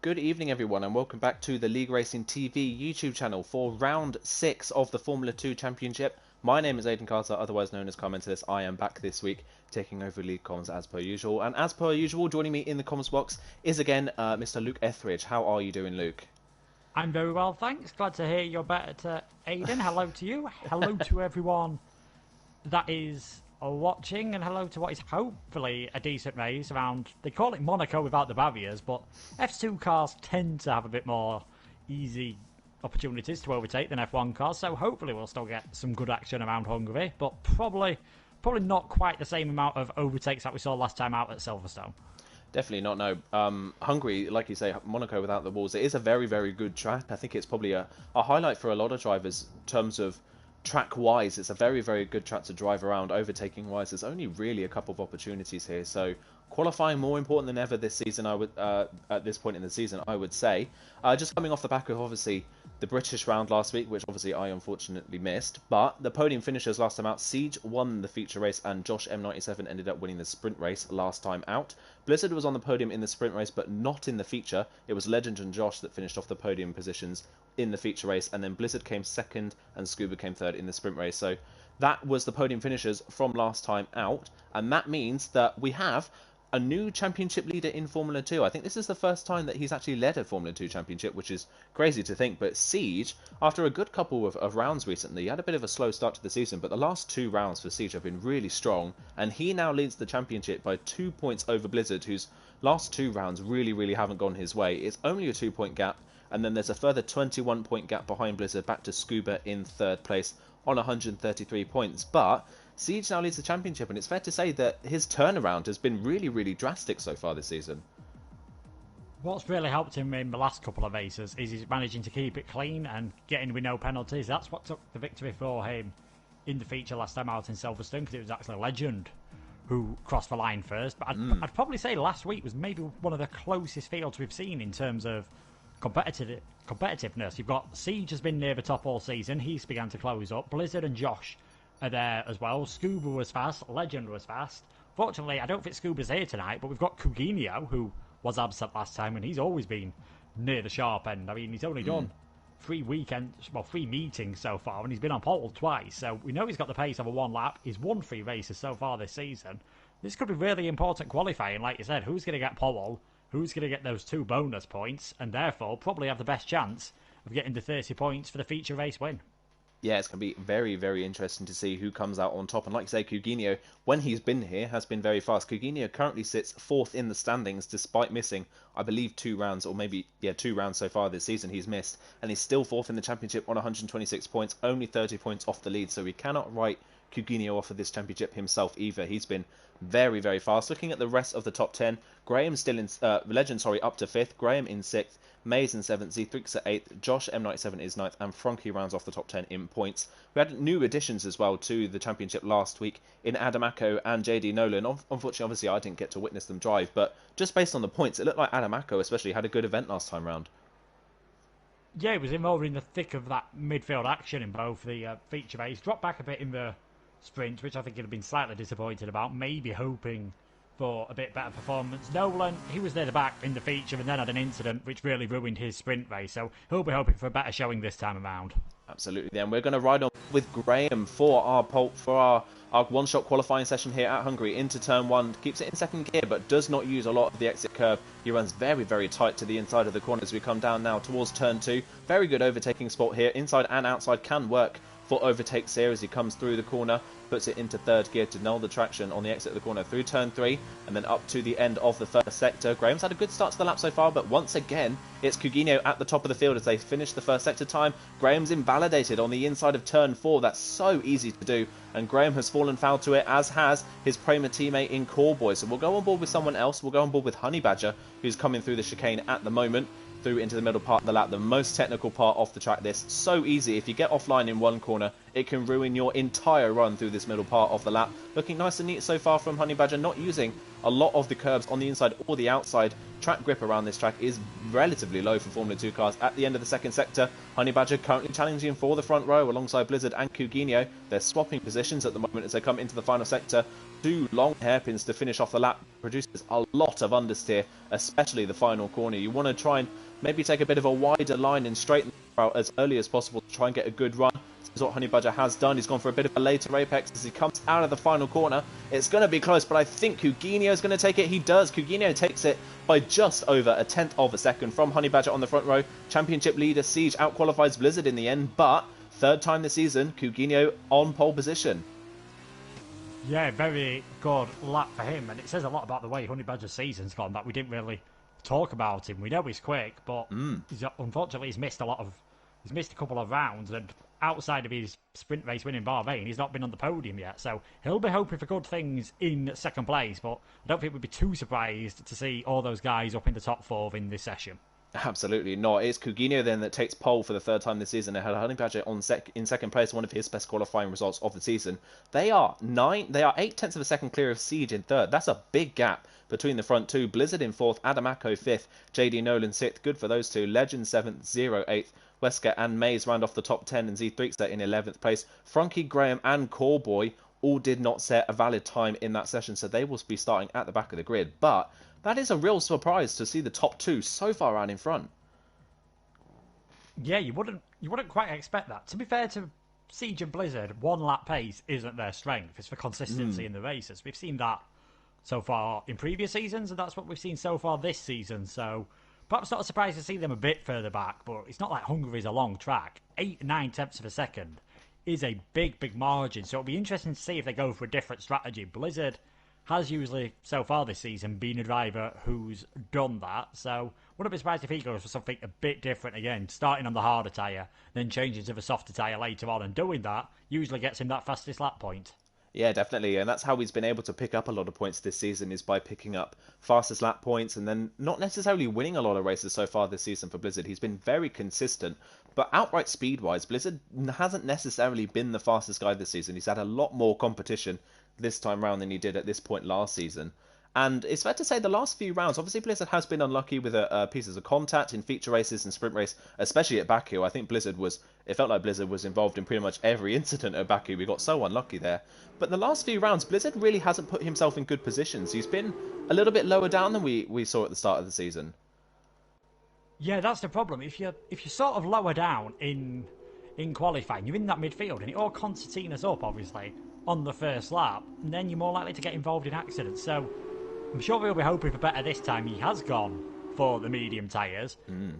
Good evening, everyone, and welcome back to the League Racing TV YouTube channel for round 6 of the Formula 2 Championship. My name is Aidan Carter, otherwise known as Commentalist. I am back this week, taking over League Comms as per usual. And as per usual, joining me in the comms box is again Mr. Luke Etheridge. How are you doing, Luke? I'm very well, thanks. Glad to hear you're better, Aidan. Hello to you. Hello to everyone that is watching, and hello to what is hopefully a decent race around. They call it Monaco without the barriers, but F2 cars tend to have a bit more easy opportunities to overtake than F1 cars, so hopefully we'll still get some good action around Hungary, but probably not quite the same amount of overtakes that we saw last time out at Silverstone. Definitely not, no. Hungary, like you say, Monaco without the walls, it is a very, very good track. I think it's probably a highlight for a lot of drivers in terms of track-wise. It's a very, very good track to drive around. Overtaking-wise, there's only really a couple of opportunities here. So qualifying more important than ever this season, I would at this point in the season, I would say. Just coming off the back of, obviously, the British round last week, which obviously I unfortunately missed. But the podium finishers last time out, Siege won the feature race and Josh M97 ended up winning the sprint race last time out. Blizzard was on the podium in the sprint race, but not in the feature. It was Legend and Josh that finished off the podium positions in the feature race, and then Blizzard came second and Scuba came third in the sprint race. So that was the podium finishers from last time out, and that means that we have a new championship leader in Formula 2. I think this is the first time that he's actually led a Formula 2 championship, which is crazy to think. But Siege, after a good couple of rounds recently, he had a bit of a slow start to the season, but the last 2 rounds for Siege have been really strong, and he now leads the championship by 2 points over Blizzard, whose last 2 rounds really haven't gone his way. It's only a 2-point gap, and then there's a further 21-point gap behind Blizzard back to Scuba in 3rd place on 133 points. But Siege now leads the championship, and it's fair to say that his turnaround has been really drastic so far this season. What's really helped him in the last couple of races is he's managing to keep it clean and getting with no penalties. That's what took the victory for him in the feature last time out in Silverstone, because it was actually Legend who crossed the line first. But I'd probably say last week was maybe one of the closest fields we've seen in terms of competitiveness. You've got Siege has been near the top all season. He's began to close up. Blizzard and Josh are there as well. Scuba was fast. Legend was fast. Fortunately, I don't think Scuba's here tonight, but we've got Coutinho, who was absent last time, and he's always been near the sharp end. I mean, he's only done 3 meetings so far, and he's been on pole twice, so we know he's got the pace of a 1 lap. He's won 3 races so far this season. This could be really important qualifying. Like you said, who's going to get pole? Who's going to get those 2 bonus points, and therefore probably have the best chance of getting the 30 points for the feature race win? Yeah, it's going to be very interesting to see who comes out on top. And like you say, Coutinho, when he's been here, has been very fast. Coutinho currently sits 4th in the standings despite missing, I believe, 2 rounds, or maybe, 2 rounds so far this season he's missed. And he's still 4th in the championship on 126 points, only 30 points off the lead. So we cannot write Coutinho off of this championship himself either. He's been very fast. Looking at the rest of the top 10, Graham's still in, Legend, up to 5th, Graham in 6th, Mays in 7th, Z3's at 8th, Josh M97 is 9th, and Frankie rounds off the top 10 in points. We had new additions as well to the championship last week in Adamako and JD Nolan. Unfortunately, obviously, I didn't get to witness them drive, but just based on the points, it looked like Adamako especially had a good event last time round. Yeah, he was involved in the thick of that midfield action in both the feature race. Dropped back a bit in the sprint, which I think he'd have been slightly disappointed about, maybe hoping for a bit better performance. Nolan, he was near the back in the feature and then had an incident which really ruined his sprint race, so he'll be hoping for a better showing this time around. Absolutely. Then we're going to ride on with Graham for our one-shot qualifying session here at Hungary into turn 1. Keeps it in 2nd gear, but does not use a lot of the exit curve. He runs very tight to the inside of the corner as we come down now towards turn 2. Very good overtaking spot here. Inside and outside can work for overtakes here as he comes through the corner, puts it into 3rd gear to null the traction on the exit of the corner through turn 3, and then up to the end of the 1st sector. Graham's had a good start to the lap so far, but once again, it's Coutinho at the top of the field as they finish the 1st sector time. Graham's invalidated on the inside of turn 4. That's so easy to do, and Graham has fallen foul to it, as has his Prema teammate in Callboy. So we'll go on board with someone else. We'll go on board with Honey Badger, who's coming through the chicane at the moment, through into the middle part of the lap, the most technical part of the track. This so easy. If you get offline in one corner it can ruin your entire run through this middle part of the lap. Looking nice and neat so far from Honey Badger, not using a lot of the curbs on the inside or the outside. Track grip around this track is relatively low for Formula 2 cars. At the end of the second sector, Honey Badger currently challenging for the front row alongside Blizzard and Coutinho. They're swapping positions at the moment as they come into the final sector. 2 long hairpins to finish off the lap produces a lot of understeer, especially the final corner. You want to try and maybe take a bit of a wider line and straighten out as early as possible to try and get a good run. This is what Honey Badger has done. He's gone for a bit of a later apex as he comes out of the final corner. It's going to be close, but I think Coutinho is going to take it. He does. Coutinho takes it by just over a tenth of a second from Honey Badger on the front row. Championship leader Siege outqualifies Blizzard in the end, but third time this season, Coutinho on pole position. Yeah, very good lap for him, and it says a lot about the way Honey Badger's season's gone that we didn't really talk about him. We know he's quick, but unfortunately he's missed a couple of rounds, and outside of his sprint race winning Bahrain, he's not been on the podium yet, so he'll be hoping for good things in second place, but I don't think we'd be too surprised to see all those guys up in the top 4 in this session. Absolutely not. It's Coutinho then that takes pole for the third time this season. They had Honey Badger in second place, one of his best qualifying results of the season. They are 8 tenths of a second clear of Siege in third. That's a big gap between the front two. Blizzard in fourth, Adamako fifth, JD Nolan sixth. Good for those two. Legend seventh, Zero eighth. Wesker and Mays round off the top 10, and Z3 in 11th place. Frankie Graham and Callboy all did not set a valid time in that session, so they will be starting at the back of the grid. But that is a real surprise to see the top 2 so far out in front. Yeah, you wouldn't quite expect that. To be fair to Siege and Blizzard, 1 lap pace isn't their strength. It's for consistency in the races. We've seen that so far in previous seasons, and that's what we've seen so far this season. So perhaps not a surprise to see them a bit further back, but it's not like Hungary's a long track. 8-9 tenths of a second is a big margin, so it'll be interesting to see if they go for a different strategy. Blizzard has usually, so far this season, been a driver who's done that, so wouldn't be surprised if he goes for something a bit different again, starting on the harder tyre, then changing to the softer tyre later on, and doing that usually gets him that fastest lap point. Yeah, definitely, and that's how he's been able to pick up a lot of points this season, is by picking up fastest lap points and then not necessarily winning a lot of races so far this season for Blizzard. He's been very consistent, but outright speed-wise, Blizzard hasn't necessarily been the fastest guy this season. He's had a lot more competition this time round than he did at this point last season. And it's fair to say the last few rounds, obviously Blizzard has been unlucky with pieces of contact in feature races and sprint race, especially at Baku. I think it felt like Blizzard was involved in pretty much every incident at Baku. We got so unlucky there. But the last few rounds, Blizzard really hasn't put himself in good positions. He's been a little bit lower down than we saw at the start of the season. Yeah, that's the problem. If you're sort of lower down in qualifying, you're in that midfield, and it all concertinas up, obviously, on the first lap, and then you're more likely to get involved in accidents. So I'm sure he'll be hoping for better this time. He has gone for the medium tyres.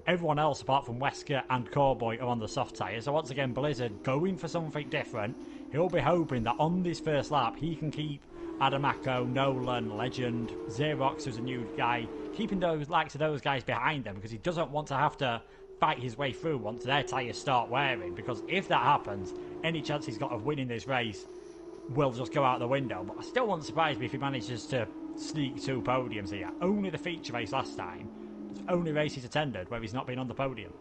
Everyone else, apart from Wesker and Cowboy, are on the soft tyres. So once again, Blizzard going for something different. He'll be hoping that on this first lap, he can keep Adamako, Nolan, Legend, Xerox, who's a new guy, keeping those likes of those guys behind them, because he doesn't want to have to fight his way through once their tyres start wearing, because if that happens, any chance he's got of winning this race will just go out the window. But I still wouldn't surprise me if he manages to sneak 2 podiums here. Only the feature race last time. It's the only race he's attended where he's not been on the podium.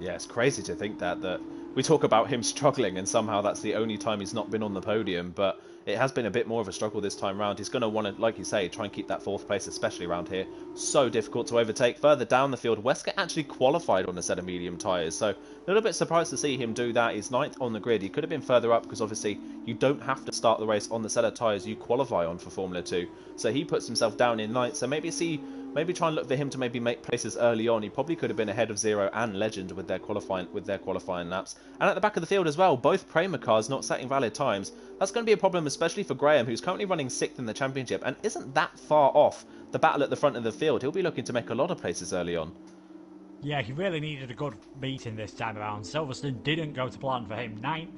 Yeah, it's crazy to think that we talk about him struggling and somehow that's the only time he's not been on the podium, but it has been a bit more of a struggle this time round. He's going to want to, like you say, try and keep that 4th place, especially around here. So difficult to overtake. Further down the field, Wesker actually qualified on a set of medium tyres, so a little bit surprised to see him do that. He's 9th on the grid. He could have been further up because obviously you don't have to start the race on the set of tyres you qualify on for Formula 2. So he puts himself down in 9th, so maybe try and look for him to maybe make places early on. He probably could have been ahead of Zero and Legend with their qualifying laps. And at the back of the field as well, both Prema cars not setting valid times. That's going to be a problem, especially for Graham, who's currently running 6th in the championship and isn't that far off the battle at the front of the field. He'll be looking to make a lot of places early on. Yeah, he really needed a good meeting this time around. Silverstone didn't go to plan for him. 9th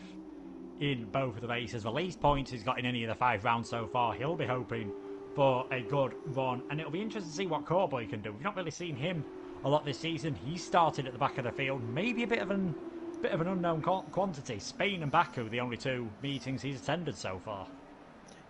in both of the races. The least points he's got in any of the 5 rounds so far. He'll be hoping for a good run, and it'll be interesting to see what Cowboy can do. We've not really seen him a lot this season. He started at the back of the field, maybe a bit of an unknown quantity. Spain and Baku, the only 2 meetings he's attended so far.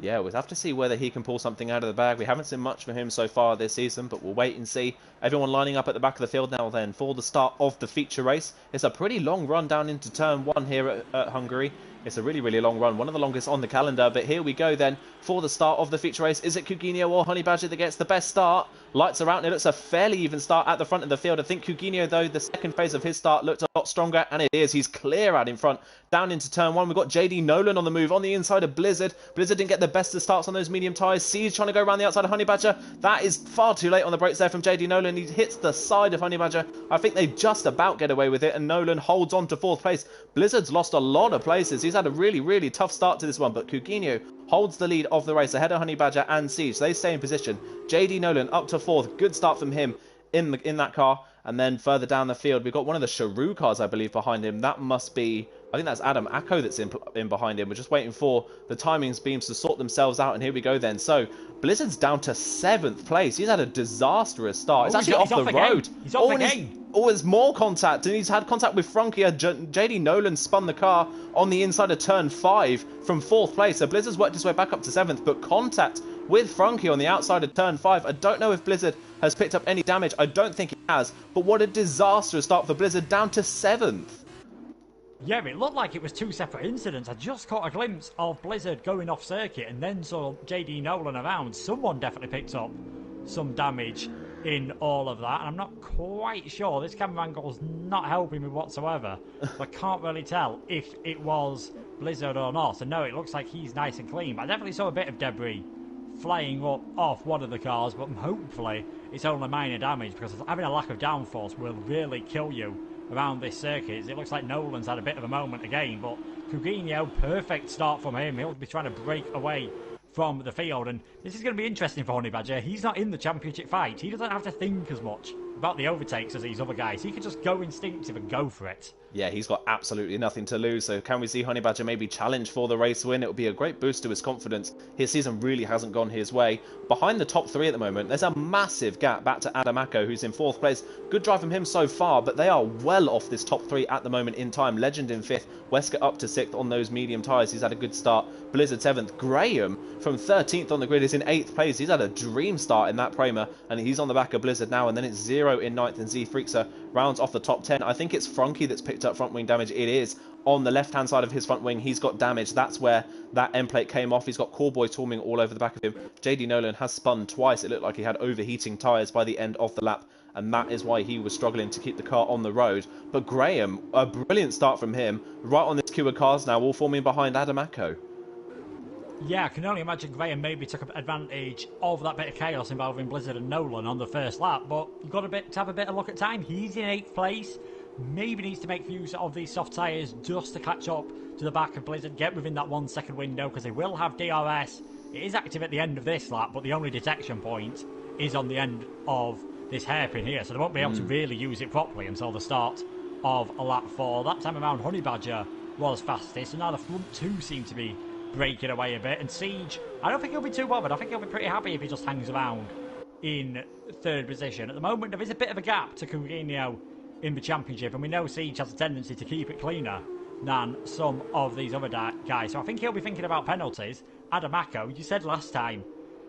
Yeah, we'll have to see whether he can pull something out of the bag. We haven't seen much from him so far this season, but we'll wait and see. Everyone lining up at the back of the field now then for the start of the feature race. It's a pretty long run down into turn 1 here at Hungary. It's a really, really long run. One of the longest on the calendar. But here we go then for the start of the feature race. Is it Coutinho or Honey Badger that gets the best start? Lights are out and it looks a fairly even start at the front of the field. I think Coutinho, though, the second phase of his start looked a lot stronger. And it is. He's clear out in front. Down into turn one. We've got JD Nolan on the move on the inside of Blizzard. Blizzard didn't get the best of starts on those medium tyres. Siege trying to go around the outside of Honey Badger. That is far too late on the brakes there from JD Nolan. He hits the side of Honey Badger. I think they just about get away with it. And Nolan holds on to fourth place. Blizzard's lost a lot of places. He's had a really, really tough start to this one, but Coutinho holds the lead of the race ahead of Honey Badger and Siege. They stay in position. JD Nolan up to fourth. Good start from him in that car. And then further down the field, we've got one of the Charu cars, I believe, behind him. That must be, I think that's Adam Acko that's in behind him. We're just waiting for the timings beams to sort themselves out. And here we go then. So Blizzard's down to 7th place. He's had a disastrous start. It's actually off the road. He's off again. Oh, there's more contact, and he's had contact with Frankie. JD Nolan spun the car on the inside of turn 5 from 4th place. So Blizzard's worked his way back up to 7th, but contact with Frankie on the outside of turn 5. I don't know if Blizzard has picked up any damage. I don't think he has, but what a disastrous start for Blizzard, down to 7th. Yeah, it looked like it was 2 separate incidents. I just caught a glimpse of Blizzard going off circuit and then saw JD Nolan around. Someone definitely picked up some damage in all of that, and I'm not quite sure. This camera angle's not helping me whatsoever. So I can't really tell if it was Blizzard or not. So no, it looks like he's nice and clean, but I definitely saw a bit of debris flying up off one of the cars, but hopefully it's only minor damage, because having a lack of downforce will really kill you around this circuit. It looks like Nolan's had a bit of a moment again, but Coutinho, perfect start from him. He'll be trying to break away from the field, and this is going to be interesting for Honey Badger. He's not in the championship fight. He doesn't have to think as much about the overtakes as these other guys. He can just go instinctive and go for it. Yeah, he's got absolutely nothing to lose. So can we see Honey Badger maybe challenge for the race win? It would be a great boost to his confidence. His season really hasn't gone his way. Behind the top 3 at the moment, there's a massive gap back to Adam Acko, who's in 4th place. Good drive from him so far, but they are well off this top 3 at the moment in time. Legend in 5th, Wesker up to 6th on those medium tyres. He's had a good start. Blizzard 7th. Graham from 13th on the grid is in 8th place. He's had a dream start in that Prema, and he's on the back of Blizzard now. And then it's 0 in 9th, and Z Freakser rounds off the top 10. I think it's Frankie that's picked up front wing damage. It is on the left hand side of his front wing. He's got damage. That's where that end plate came off. He's got Callboy swarming all over the back of him. JD Nolan has spun twice. It looked like he had overheating tyres by the end of the lap, and that is why he was struggling to keep the car on the road. But Graham, a brilliant start from him, right on this queue of cars now, all forming behind Adam Acko. Yeah, I can only imagine Graham maybe took advantage of that bit of chaos involving Blizzard and Nolan on the first lap, but you've got to have a bit of look at time. He's in 8th place. Maybe needs to make use of these soft tyres just to catch up to the back of Blizzard, get within that 1 second window, because they will have DRS. It is active at the end of this lap, but the only detection point is on the end of this hairpin here, so they won't be able to really use it properly until the start of lap 4. That time around, Honey Badger was fastest, and now the front 2 seem to be breaking away a bit, and Siege, I don't think he'll be too bothered. I think he'll be pretty happy if he just hangs around in 3rd position. At the moment, there is a bit of a gap to Coutinho in the championship, and we know Siege has a tendency to keep it cleaner than some of these other guys, so I think he'll be thinking about penalties. Adam Acko, you said last time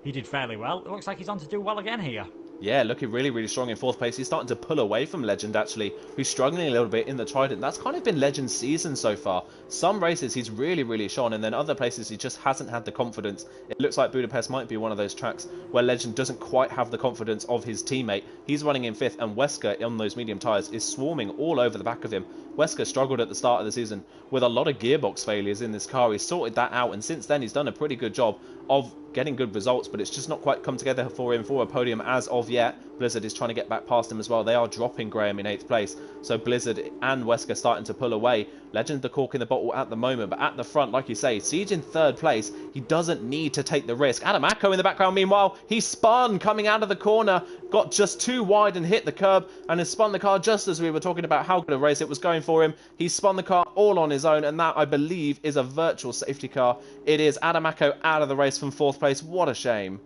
he did fairly well. It looks like he's on to do well again here. Yeah, looking really, really strong in 4th place. He's starting to pull away from Legend, actually, who's struggling a little bit in the Trident. That's kind of been Legend's season so far. Some races he's really, really shone, and then other places he just hasn't had the confidence. It looks like Budapest might be one of those tracks where Legend doesn't quite have the confidence of his teammate. He's running in 5th, and Wesker on those medium tyres is swarming all over the back of him. Wesker struggled at the start of the season with a lot of gearbox failures in this car. He's sorted that out, and since then he's done a pretty good job of getting good results, but it's just not quite come together for him for a podium as of yet. Blizzard is trying to get back past him as well. They are dropping Graham in 8th place, so Blizzard and Wesker starting to pull away. Legend the cork in the bottle at the moment, but at the front, like you say, Siege in 3rd place. He doesn't need to take the risk. Adam Acko in the background, meanwhile, he spun coming out of the corner, got just too wide and hit the curb, and has spun the car just as we were talking about how good a race it was going for him. He spun the car all on his own, and that, I believe, is a virtual safety car. It is. Adam Acko out of the race from 4th place. What a shame.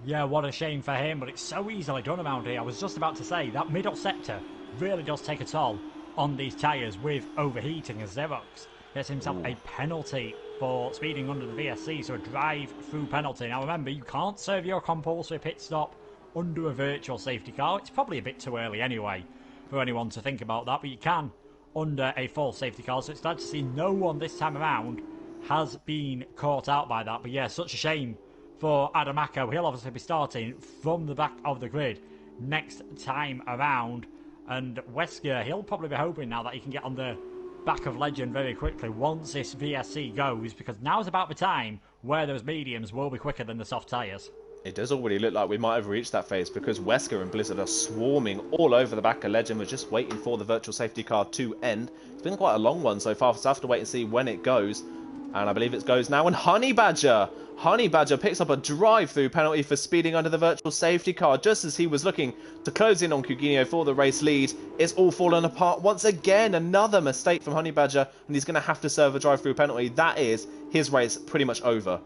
Yeah, what a shame for him, but it's so easily done around here. I was just about to say, that middle sector really does take a toll on these tyres with overheating, as Xerox gets himself a penalty for speeding under the VSC, so a drive-through penalty. Now remember, you can't serve your compulsory pit stop under a virtual safety car. It's probably a bit too early anyway for anyone to think about that, but you can under a full safety car. So it's glad to see no one this time around has been caught out by that. But yeah, such a shame for Adamako. He'll obviously be starting from the back of the grid next time around. And Wesker, he'll probably be hoping now that he can get on the back of Legend very quickly once this VSC goes, because now's about the time where those mediums will be quicker than the soft tyres. It does already look like we might have reached that phase, because Wesker and Blizzard are swarming all over the back of Legend. We're just waiting for the virtual safety car to end. It's been quite a long one so far, so I have to wait and see when it goes. And I believe it goes now. And Honey Badger picks up a drive-through penalty for speeding under the virtual safety car just as he was looking to close in on Coutinho for the race lead. It's all fallen apart once again. Another mistake from Honey Badger, and he's going to have to serve a drive-through penalty. That is his race pretty much over.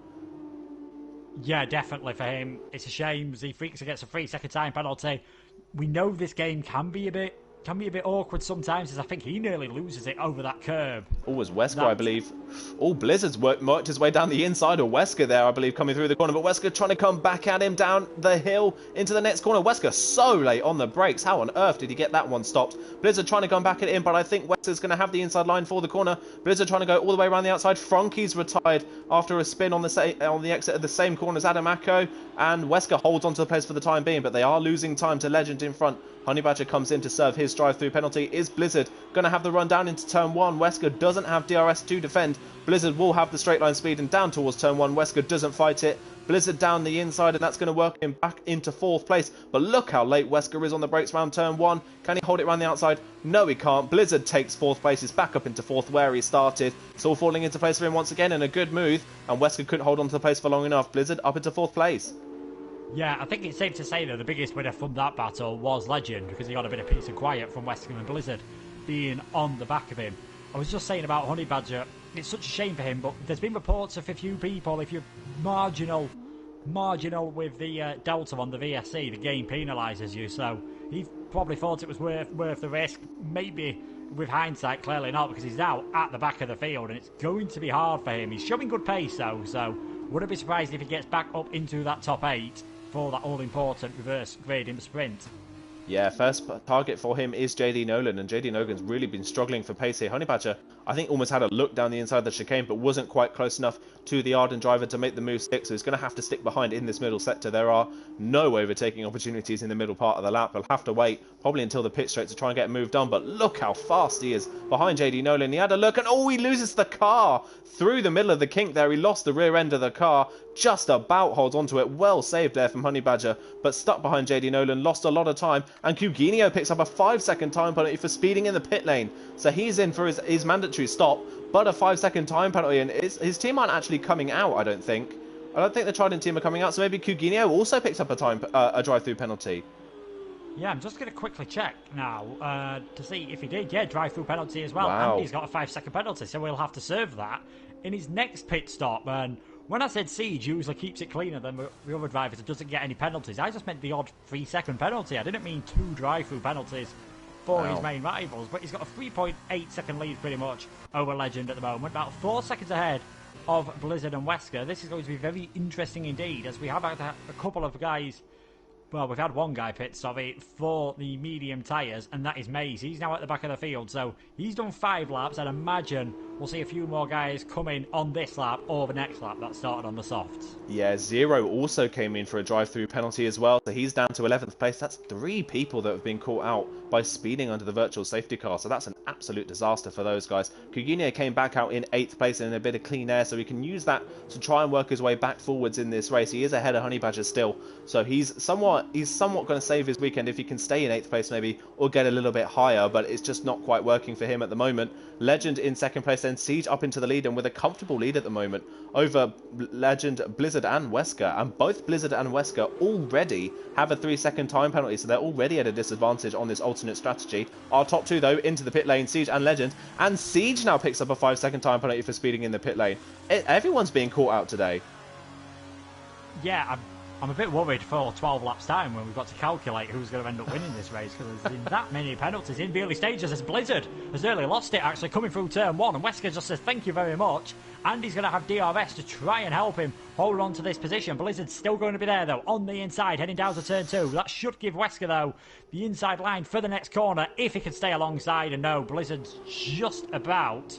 Yeah, definitely for him. It's a shame as he freaks against a 3-second time penalty. We know this game can be a bit awkward sometimes, as I think he nearly loses it over that curb. Oh, was Wesker, I believe. Oh, Blizzard's worked his way down the inside of Wesker there, I believe, coming through the corner. But Wesker trying to come back at him down the hill into the next corner. Wesker so late on the brakes. How on earth did he get that one stopped? Blizzard trying to come back at him, but I think Wesker's going to have the inside line for the corner. Blizzard trying to go all the way around the outside. Franke's retired after a spin on the exit of the same corner as Adamako. And Wesker holds onto the place for the time being, but they are losing time to Legend in front. Honey Badger comes in to serve his drive-through penalty. Is Blizzard going to have the run down into turn 1? Wesker doesn't have DRS to defend. Blizzard will have the straight line speed and down towards turn 1. Wesker doesn't fight it. Blizzard down the inside, and that's going to work him back into 4th place. But look how late Wesker is on the brakes around turn 1. Can he hold it around the outside? No, he can't. Blizzard takes 4th place. He's back up into 4th where he started. It's all falling into place for him once again, and a good move. And Wesker couldn't hold on to the place for long enough. Blizzard up into 4th place. Yeah, I think it's safe to say, though, the biggest winner from that battle was Legend, because he got a bit of peace and quiet from Wesker and Blizzard being on the back of him. I was just saying about Honey Badger, it's such a shame for him, but there's been reports of a few people, if you're marginal with the Delta on the VSC, the game penalises you, so he probably thought it was worth the risk. Maybe with hindsight, clearly not, because he's now at the back of the field, and it's going to be hard for him. He's showing good pace, though, so wouldn't be surprised if he gets back up into that top 8 for that all-important reverse gradient sprint. Yeah, first target for him is JD Nolan, and JD Nolan's really been struggling for pace here. Honey Badger, I think, almost had a look down the inside of the chicane, but wasn't quite close enough to the Arden driver to make the move stick, so he's going to have to stick behind in this middle sector. There are no overtaking opportunities in the middle part of the lap. He'll have to wait probably until the pit straight to try and get a move done, but look how fast he is behind JD Nolan. He had a look, and oh, he loses the car through the middle of the kink there. He lost the rear end of the car, just about holds onto it. Well saved there from Honey Badger, but stuck behind JD Nolan, lost a lot of time, and Coutinho picks up a 5-second time penalty for speeding in the pit lane. So he's in for his mandatory stop, but a 5-second time penalty, and his team aren't actually coming out, I don't think. I don't think the Trident team are coming out, so maybe Coutinho also picks up a drive-through penalty. Yeah, I'm just going to quickly check now to see if he did. Yeah, drive-through penalty as well. Wow. And he's got a 5-second penalty, so we'll have to serve that in his next pit stop. And when I said Siege usually keeps it cleaner than the other drivers, it doesn't get any penalties. I just meant the odd 3-second penalty. I didn't mean 2 drive-through penalties for his main rivals, but he's got a 3.8-second lead pretty much over Legend at the moment, about 4 seconds ahead of Blizzard and Wesker. This is going to be very interesting indeed, as we have had a couple of guys. Well, we've had one guy pit, for the medium tyres, and that is Maze. He's now at the back of the field, so he's done 5 laps. I'd imagine we'll see a few more guys come in on this lap or the next lap that started on the softs. Yeah, Zero also came in for a drive-through penalty as well, so he's down to 11th place. That's 3 people that have been caught out by speeding under the virtual safety car, so that's an absolute disaster for those guys. Coutinho came back out in 8th place in a bit of clean air, so he can use that to try and work his way back forwards in this race. He is ahead of Honey Badger still, so he's somewhat going to save his weekend if he can stay in 8th place maybe, or get a little bit higher, but it's just not quite working for him at the moment. Legend in 2nd place, then Siege up into the lead, and with a comfortable lead at the moment over Legend, Blizzard and Wesker, and both Blizzard and Wesker already have a 3-second time penalty, so they're already at a disadvantage on this alternate strategy. Our top 2 though into the pit lane, Siege and Legend, and Siege now picks up a 5-second time penalty for speeding in the pit lane. Everyone's being caught out today. Yeah, I'm a bit worried for 12 laps time when we've got to calculate who's going to end up winning this race, because there's been that many penalties in the early stages as Blizzard has nearly lost it actually coming through turn 1, and Wesker just says thank you very much, and he's going to have DRS to try and help him hold on to this position. Blizzard's still going to be there though on the inside heading down to turn 2. That should give Wesker though the inside line for the next corner if he can stay alongside, and no, Blizzard's just about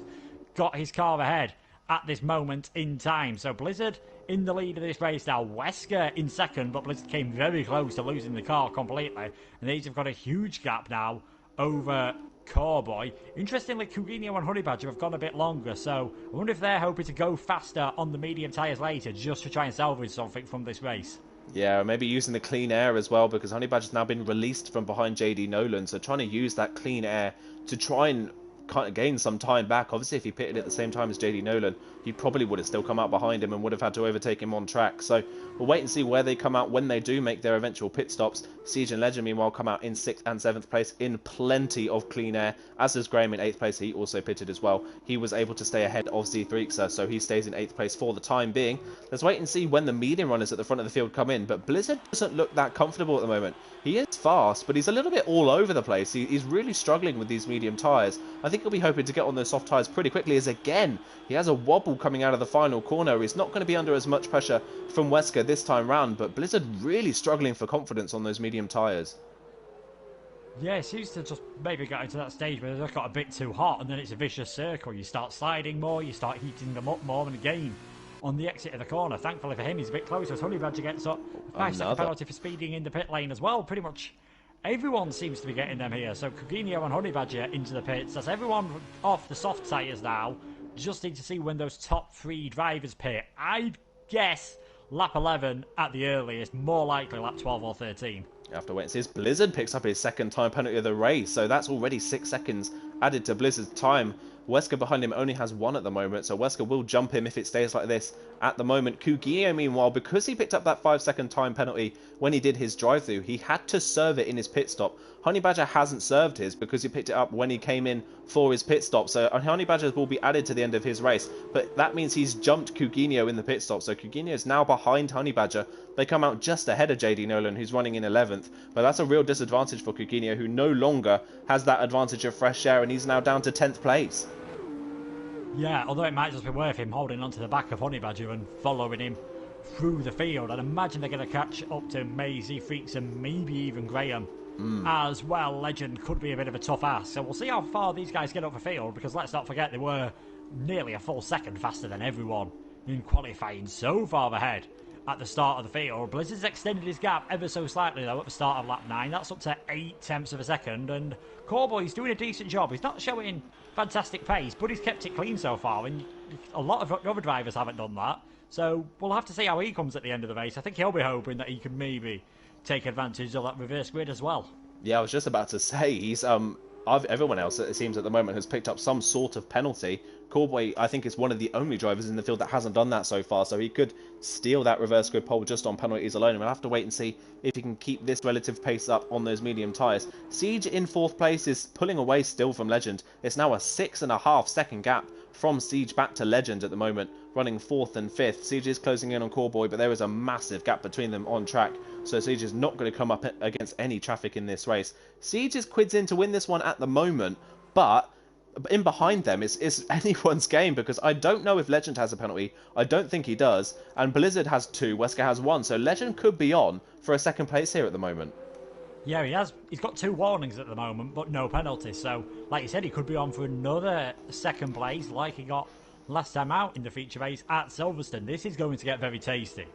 got his car ahead at this moment in time. So Blizzard in the lead of this race now. Wesker in second, but Blizzard came very close to losing the car completely. And these have got a huge gap now over Cowboy. Interestingly, Coutinho and Honey Badger have gone a bit longer, so I wonder if they're hoping to go faster on the medium tyres later just to try and salvage something from this race. Yeah, maybe using the clean air as well, because Honey Badger's now been released from behind JD Nolan, so trying to use that clean air to try and kind of gain some time back. Obviously, if he pitted at the same time as JD Nolan, he probably would have still come out behind him and would have had to overtake him on track. So we'll wait and see where they come out when they do make their eventual pit stops. Siege and Legend, meanwhile, come out in 6th and 7th place in plenty of clean air, as does Graham in 8th place. He also pitted as well. He was able to stay ahead of Z3, so he stays in 8th place for the time being. Let's wait and see when the medium runners at the front of the field come in, but Blizzard doesn't look that comfortable at the moment. He is fast, but he's a little bit all over the place. He's really struggling with these medium tyres. I think he'll be hoping to get on those soft tyres pretty quickly, as again, he has a wobble coming out of the final corner. He's not going to be under as much pressure from Wesker this time round, but Blizzard really struggling for confidence on those medium tyres. Yeah, it seems to just maybe get into that stage where they just got a bit too hot, and then it's a vicious circle. You start sliding more, you start heating them up more, and again, on the exit of the corner, thankfully for him, he's a bit closer as Honey Badger gets up. A 5-second penalty for speeding in the pit lane as well. Pretty much everyone seems to be getting them here. So Coutinho and Honey Badger into the pits. That's everyone off the soft tyres now. Just need to see when those top 3 drivers pit. I'd guess lap 11 at the earliest, more likely lap 12 or 13. You have to wait and see as Blizzard picks up his 2nd time penalty of the race, so that's already 6 seconds added to Blizzard's time. Wesker behind him only has 1 at the moment, so Wesker will jump him if it stays like this at the moment. Coutinho, meanwhile, because he picked up that 5-second time penalty when he did his drive-through, he had to serve it in his pit stop. Honey Badger hasn't served his because he picked it up when he came in for his pit stop, so Honey Badger will be added to the end of his race, but that means he's jumped Coutinho in the pit stop, so Coutinho is now behind Honey Badger. They come out just ahead of JD Nolan, who's running in 11th, but that's a real disadvantage for Coutinho, who no longer has that advantage of fresh air, and he's now down to 10th place. Yeah, although it might just be worth him holding onto the back of Honey Badger and following him through the field. I'd imagine they're going to catch up to Maisie, Freaks, and maybe even Graham as well. Legend could be a bit of a tough ass. So we'll see how far these guys get up the field, because let's not forget they were nearly a full second faster than everyone in qualifying, so far ahead at the start of the field. Blizzard's extended his gap ever so slightly though at the start of lap 9. That's up to 8/10 of a second, and Cowboy's doing a decent job. He's not showing fantastic pace, but he's kept it clean so far, and a lot of other drivers haven't done that. So we'll have to see how he comes at the end of the race. I think he'll be hoping that he can maybe take advantage of that reverse grid as well. Yeah, I was just about to say, he's everyone else, it seems at the moment, has picked up some sort of penalty. Cowboy, I think, is one of the only drivers in the field that hasn't done that so far, so he could steal that reverse grid pole just on penalties alone. We'll have to wait and see if he can keep this relative pace up on those medium tyres. Siege in 4th place is pulling away still from Legend. It's now a 6.5 second gap from Siege back to Legend at the moment, running 4th and 5th. Siege is closing in on Cowboy, but there is a massive gap between them on track, so Siege is not going to come up against any traffic in this race. Siege is quids in to win this one at the moment, but in behind them is anyone's game, because I don't know if Legend has a penalty. I don't think he does, and Blizzard has 2, Wesker has 1, so Legend could be on for a 2nd place here at the moment. Yeah, he has. He's got 2 warnings at the moment, but no penalties. So, like you said, he could be on for another 2nd place, like he got last time out in the feature race at Silverstone. This is going to get very tasty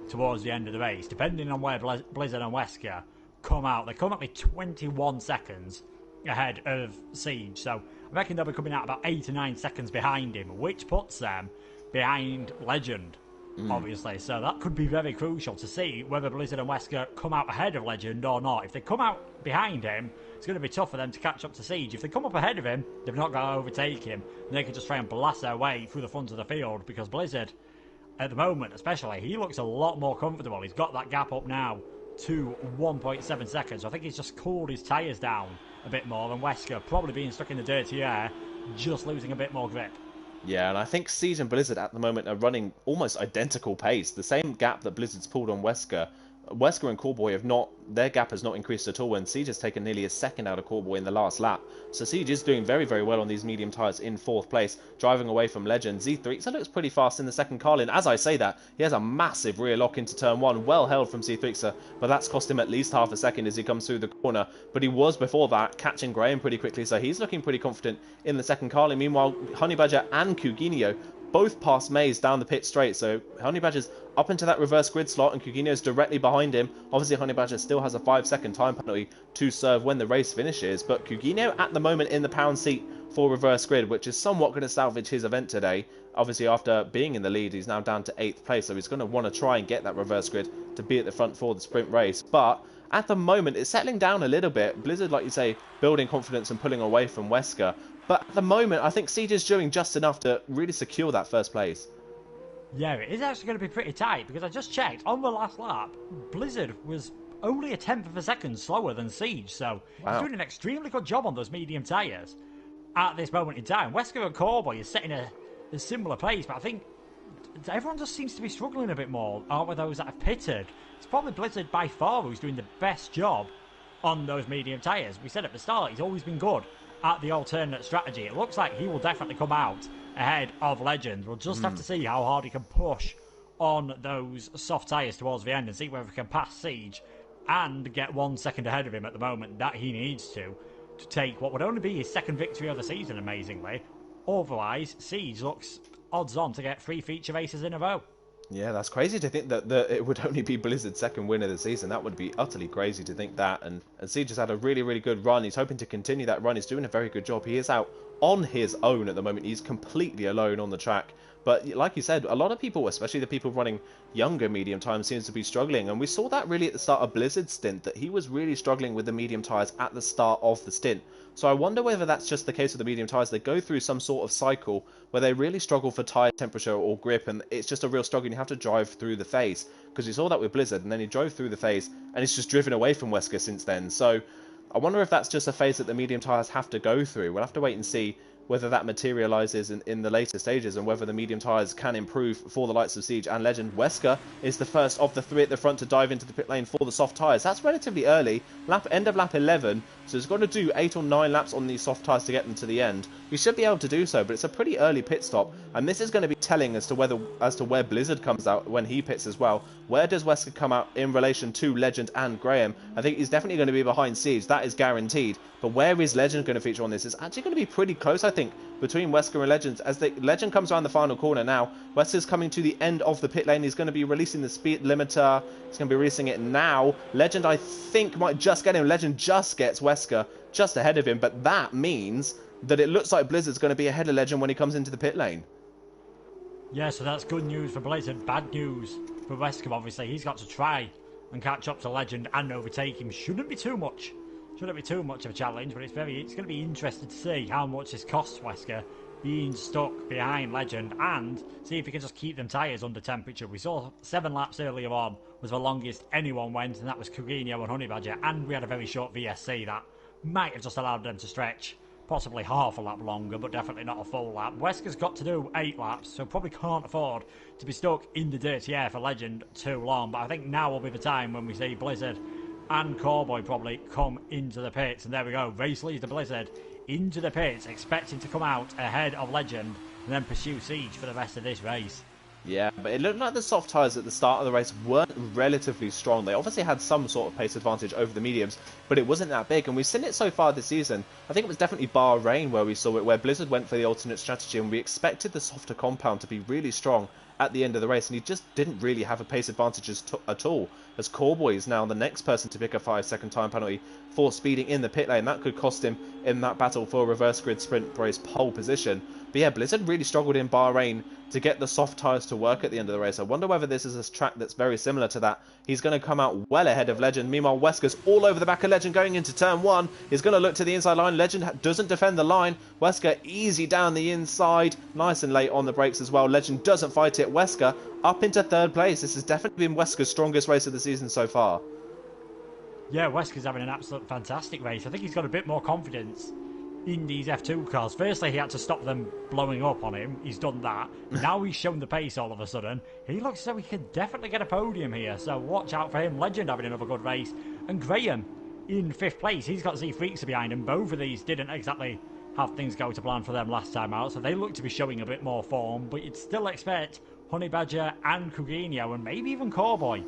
towards the end of the race, depending on where Blizzard and Wesker come out. They're currently 21 seconds ahead of Siege, so I reckon they'll be coming out about 8 or 9 seconds behind him, which puts them behind Legend, obviously. So that could be very crucial to see whether Blizzard and Wesker come out ahead of Legend or not. If they come out behind him, it's going to be tough for them to catch up to Siege. If they come up ahead of him, they've not got to overtake him, and they can just try and blast their way through the front of the field, because Blizzard, at the moment especially, he looks a lot more comfortable. He's got that gap up now to 1.7 seconds. So I think he's just cooled his tyres down a bit more than Wesker, probably being stuck in the dirty air, just losing a bit more grip. Yeah, and I think Siege and Blizzard at the moment are running almost identical pace. The same gap that Blizzard's pulled on Wesker Wesker and Callboy have not, their gap has not increased at all, and Siege has taken nearly a second out of Callboy in the last lap. So Siege is doing very, very well on these medium tyres in 4th place, driving away from Legend. Z3 so looks pretty fast in the second Carlin. As I say that, he has a massive rear lock into turn 1, well held from Z3, but that's cost him at least half a second as he comes through the corner. But he was before that catching Graham pretty quickly, so he's looking pretty confident in the second Carlin. Meanwhile, Honey Badger and Coutinho both past Maze down the pit straight, so Honey Badger's up into that reverse grid slot and Coutinho's directly behind him. Obviously Honey Badger still has a 5-second time penalty to serve when the race finishes, but Coutinho at the moment in the pound seat for reverse grid, which is somewhat going to salvage his event today. Obviously after being in the lead, he's now down to 8th place, so he's going to want to try and get that reverse grid to be at the front for the sprint race. But at the moment, it's settling down a little bit. Blizzard, like you say, building confidence and pulling away from Wesker. But at the moment, I think Siege is doing just enough to really secure that first place. Yeah, it is actually going to be pretty tight, because I just checked, on the last lap, Blizzard was only a 10th of a second slower than Siege, so he's doing an extremely good job on those medium tyres at this moment in time. Wesker and Callboy is setting a similar pace, but I think everyone just seems to be struggling a bit more, aren't we, those that have pitted? It's probably Blizzard by far who's doing the best job on those medium tyres. We said at the start, he's always been good at the alternate strategy. It looks like he will definitely come out ahead of Legend. We'll just have to see how hard he can push on those soft tyres towards the end and see whether he can pass Siege and get 1 second ahead of him at the moment that he needs to take what would only be his second victory of the season, amazingly. Otherwise, Siege looks odds on to get 3 feature races in a row. Yeah, that's crazy to think that it would only be Blizzard's second win of the season. That would be utterly crazy to think that. And Siege has had a really, really good run. He's hoping to continue that run. He's doing a very good job. He is out on his own at the moment. He's completely alone on the track. But like you said, a lot of people, especially the people running younger medium times, seems to be struggling. And we saw that really at the start of Blizzard's stint, that he was really struggling with the medium tyres at the start of the stint. So I wonder whether that's just the case with the medium tyres. They go through some sort of cycle where they really struggle for tyre temperature or grip, and it's just a real struggle and you have to drive through the phase. Because you saw that with Blizzard, and then he drove through the phase, and he's just driven away from Wesker since then. So I wonder if that's just a phase that the medium tyres have to go through. We'll have to wait and see whether that materialises in the later stages and whether the medium tyres can improve for the likes of Siege and Legend. Wesker is the first of the 3 at the front to dive into the pit lane for the soft tyres. That's relatively early, end of lap 11, so he's got to do 8 or 9 laps on these soft tyres to get them to the end. We should be able to do so, but it's a pretty early pit stop, and this is going to be telling as to where Blizzard comes out when he pits as well. Where does Wesker come out in relation to Legend and Graham? I think he's definitely going to be behind Siege, that is guaranteed. But where is Legend going to feature on this? It's actually going to be pretty close, I think, between Wesker and Legend. As the Legend comes around the final corner now, Wesker's coming to the end of the pit lane. He's going to be releasing the speed limiter. He's going to be releasing it now. Legend, I think, might just get him. Legend just gets Wesker just ahead of him, but that means that it looks like Blizzard's going to be ahead of Legend when he comes into the pit lane. Yeah, so that's good news for Blizzard, bad news for Wesker, obviously. He's got to try and catch up to Legend and overtake him. Shouldn't be too much of a challenge, but it's going to be interesting to see how much this costs Wesker being stuck behind Legend and see if he can just keep them tyres under temperature. We saw 7 laps earlier on was the longest anyone went, and that was Coutinho and Honey Badger, and we had a very short VSC that might have just allowed them to stretch possibly half a lap longer, but definitely not a full lap. Wesker's got to do 8 laps, so probably can't afford to be stuck in the dirty air for Legend too long, but I think now will be the time when we see Blizzard and Callboy probably come into the pits. And there we go, race leader Blizzard into the pits, expecting to come out ahead of Legend and then pursue Siege for the rest of this race. Yeah, but it looked like the soft tyres at the start of the race weren't relatively strong. They obviously had some sort of pace advantage over the mediums, but it wasn't that big. And we've seen it so far this season. I think it was definitely Bahrain where we saw it, where Blizzard went for the alternate strategy, and we expected the softer compound to be really strong at the end of the race, and he just didn't really have a pace advantage at all, as Callboy is now the next person to pick a 5-second time penalty for speeding in the pit lane. That could cost him in that battle for a reverse grid sprint race pole position. But yeah, Blizzard really struggled in Bahrain to get the soft tyres to work at the end of the race. I wonder whether this is a track that's very similar to that. He's going to come out well ahead of Legend. Meanwhile, Wesker's all over the back of Legend going into turn 1. He's going to look to the inside line. Legend doesn't defend the line. Wesker easy down the inside. Nice and late on the brakes as well. Legend doesn't fight it. Wesker up into 3rd place. This has definitely been Wesker's strongest race of the season so far. Yeah, Wesker's having an absolute fantastic race. I think he's got a bit more confidence in these F2 cars. Firstly, he had to stop them blowing up on him. He's done that. Now he's shown the pace all of a sudden. He looks as though he could definitely get a podium here, so watch out for him. Legend having another good race. And Graham in 5th place. He's got Z Freakster behind him. Both of these didn't exactly have things go to plan for them last time out, so they look to be showing a bit more form, but you'd still expect Honey Badger and Coutinho and maybe even Cowboy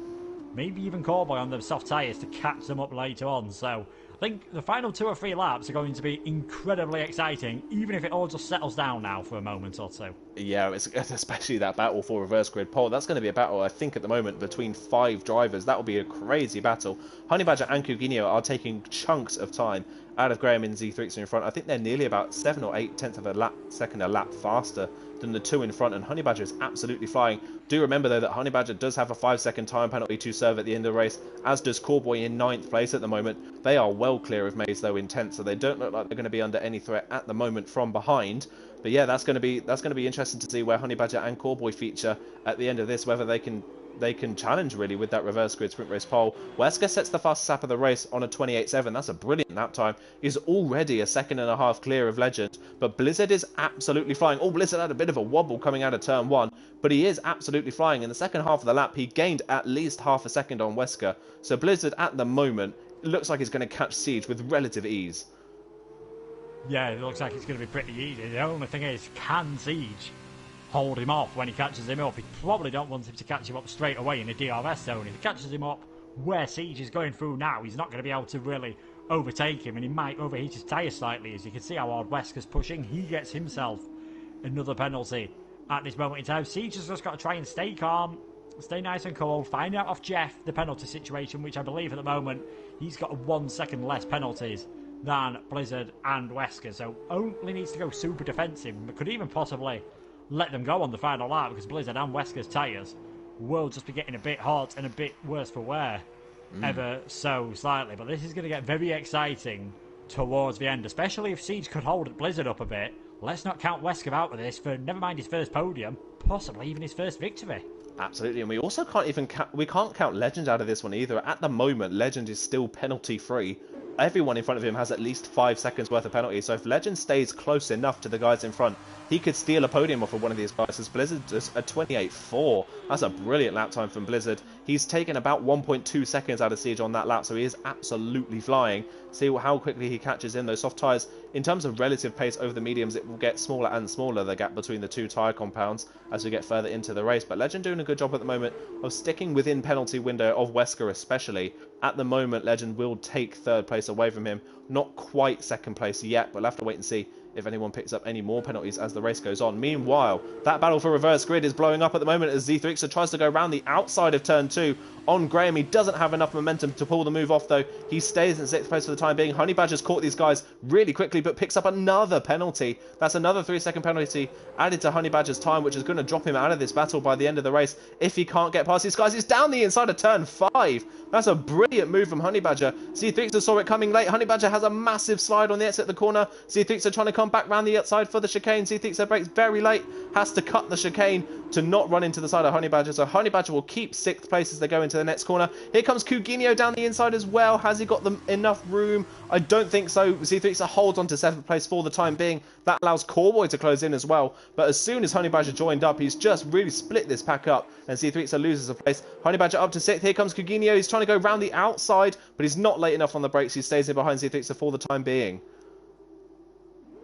on the soft tyres to catch them up later on. So I think the final 2 or 3 laps are going to be incredibly exciting, even if it all just settles down now for a moment or two. Yeah, it's especially that battle for reverse grid pole. That's going to be a battle, I think, at the moment between 5 drivers. That will be a crazy battle. Honey Badger and Coutinho are taking chunks of time out of Graham and Z3 in front. I think they're nearly about 7 or 8 tenths of a second a lap faster than the 2 in front, and Honey Badger is absolutely flying. Do remember, though, that Honey Badger does have a 5-second time penalty to serve at the end of the race, as does Cowboy in 9th place at the moment. They are well clear of Maze, though, in 10th, so they don't look like they're going to be under any threat at the moment from behind. But yeah, that's going to be interesting to see where Honey Badger and Cowboy feature at the end of this, whether they can challenge really with that reverse grid sprint race pole. Wesker sets the fastest lap of the race on a 28.7. That's a brilliant lap time. He's already a 1.5 clear of Legend, but Blizzard is absolutely flying. Oh, Blizzard had a bit of a wobble coming out of turn 1, but he is absolutely flying. In the second half of the lap, he gained at least half a second on Wesker. So Blizzard at the moment looks like he's going to catch Siege with relative ease. Yeah, it looks like it's going to be pretty easy. The only thing is, can Siege hold him off when he catches him up? He probably don't want him to catch him up straight away in a DRS zone. If he catches him up where Siege is going through now, he's not going to be able to really overtake him, and he might overheat his tyre slightly. As you can see how hard Wesker's pushing, he gets himself another penalty at this moment in time. Siege has just got to try and stay calm, stay nice and cool, find out off Jeff the penalty situation, which I believe at the moment he's got 1 second less penalties than Blizzard and Wesker, so only needs to go super defensive, but could even possibly let them go on the final lap, because Blizzard and Wesker's tyres will just be getting a bit hot and a bit worse for wear ever so slightly. But this is going to get very exciting towards the end, especially if Siege could hold Blizzard up a bit. Let's not count Wesker out of this for never mind his first podium, possibly even his first victory. Absolutely, and we also can't count Legend out of this one either. At the moment, Legend is still penalty free. Everyone in front of him has at least 5 seconds worth of penalty, so if Legend stays close enough to the guys in front, he could steal a podium off of one of these guys, as Blizzard does a 28.4. That's a brilliant lap time from Blizzard. He's taken about 1.2 seconds out of Siege on that lap, so he is absolutely flying. See how quickly he catches in those soft tyres. In terms of relative pace over the mediums, it will get smaller and smaller, the gap between the 2 tyre compounds, as we get further into the race. But Legend doing a good job at the moment of sticking within penalty window of Wesker especially. At the moment, Legend will take 3rd place away from him. Not quite 2nd place yet, but we'll have to wait and see if anyone picks up any more penalties as the race goes on. Meanwhile, that battle for reverse grid is blowing up at the moment as Z3 tries to go around the outside of turn 2 on Graham. He doesn't have enough momentum to pull the move off, though. He stays in 6th place for the time being. Honey Badger's caught these guys really quickly, but picks up another penalty. That's another 3-second penalty added to Honey Badger's time, which is going to drop him out of this battle by the end of the race if he can't get past these guys. He's down the inside of turn 5. That's a brilliant move from Honey Badger. Z3 saw it coming late. Honey Badger has a massive slide on the exit of the corner. Z3 trying to come back round the outside for the chicane. Z3 brakes very late, has to cut the chicane to not run into the side of Honey Badger. So Honey Badger will keep 6th place as they go into the next corner. Here comes Coutinho down the inside as well. Has he got them enough room? I don't think so. Z3 holds on to 7th place for the time being. That allows Cowboy to close in as well. But as soon as Honey Badger joined up, he's just really split this pack up, and Z3 loses a place. Honey Badger up to 6th. Here comes Coutinho. He's trying to go round the outside, but he's not late enough on the brakes. He stays in behind Z3 for the time being.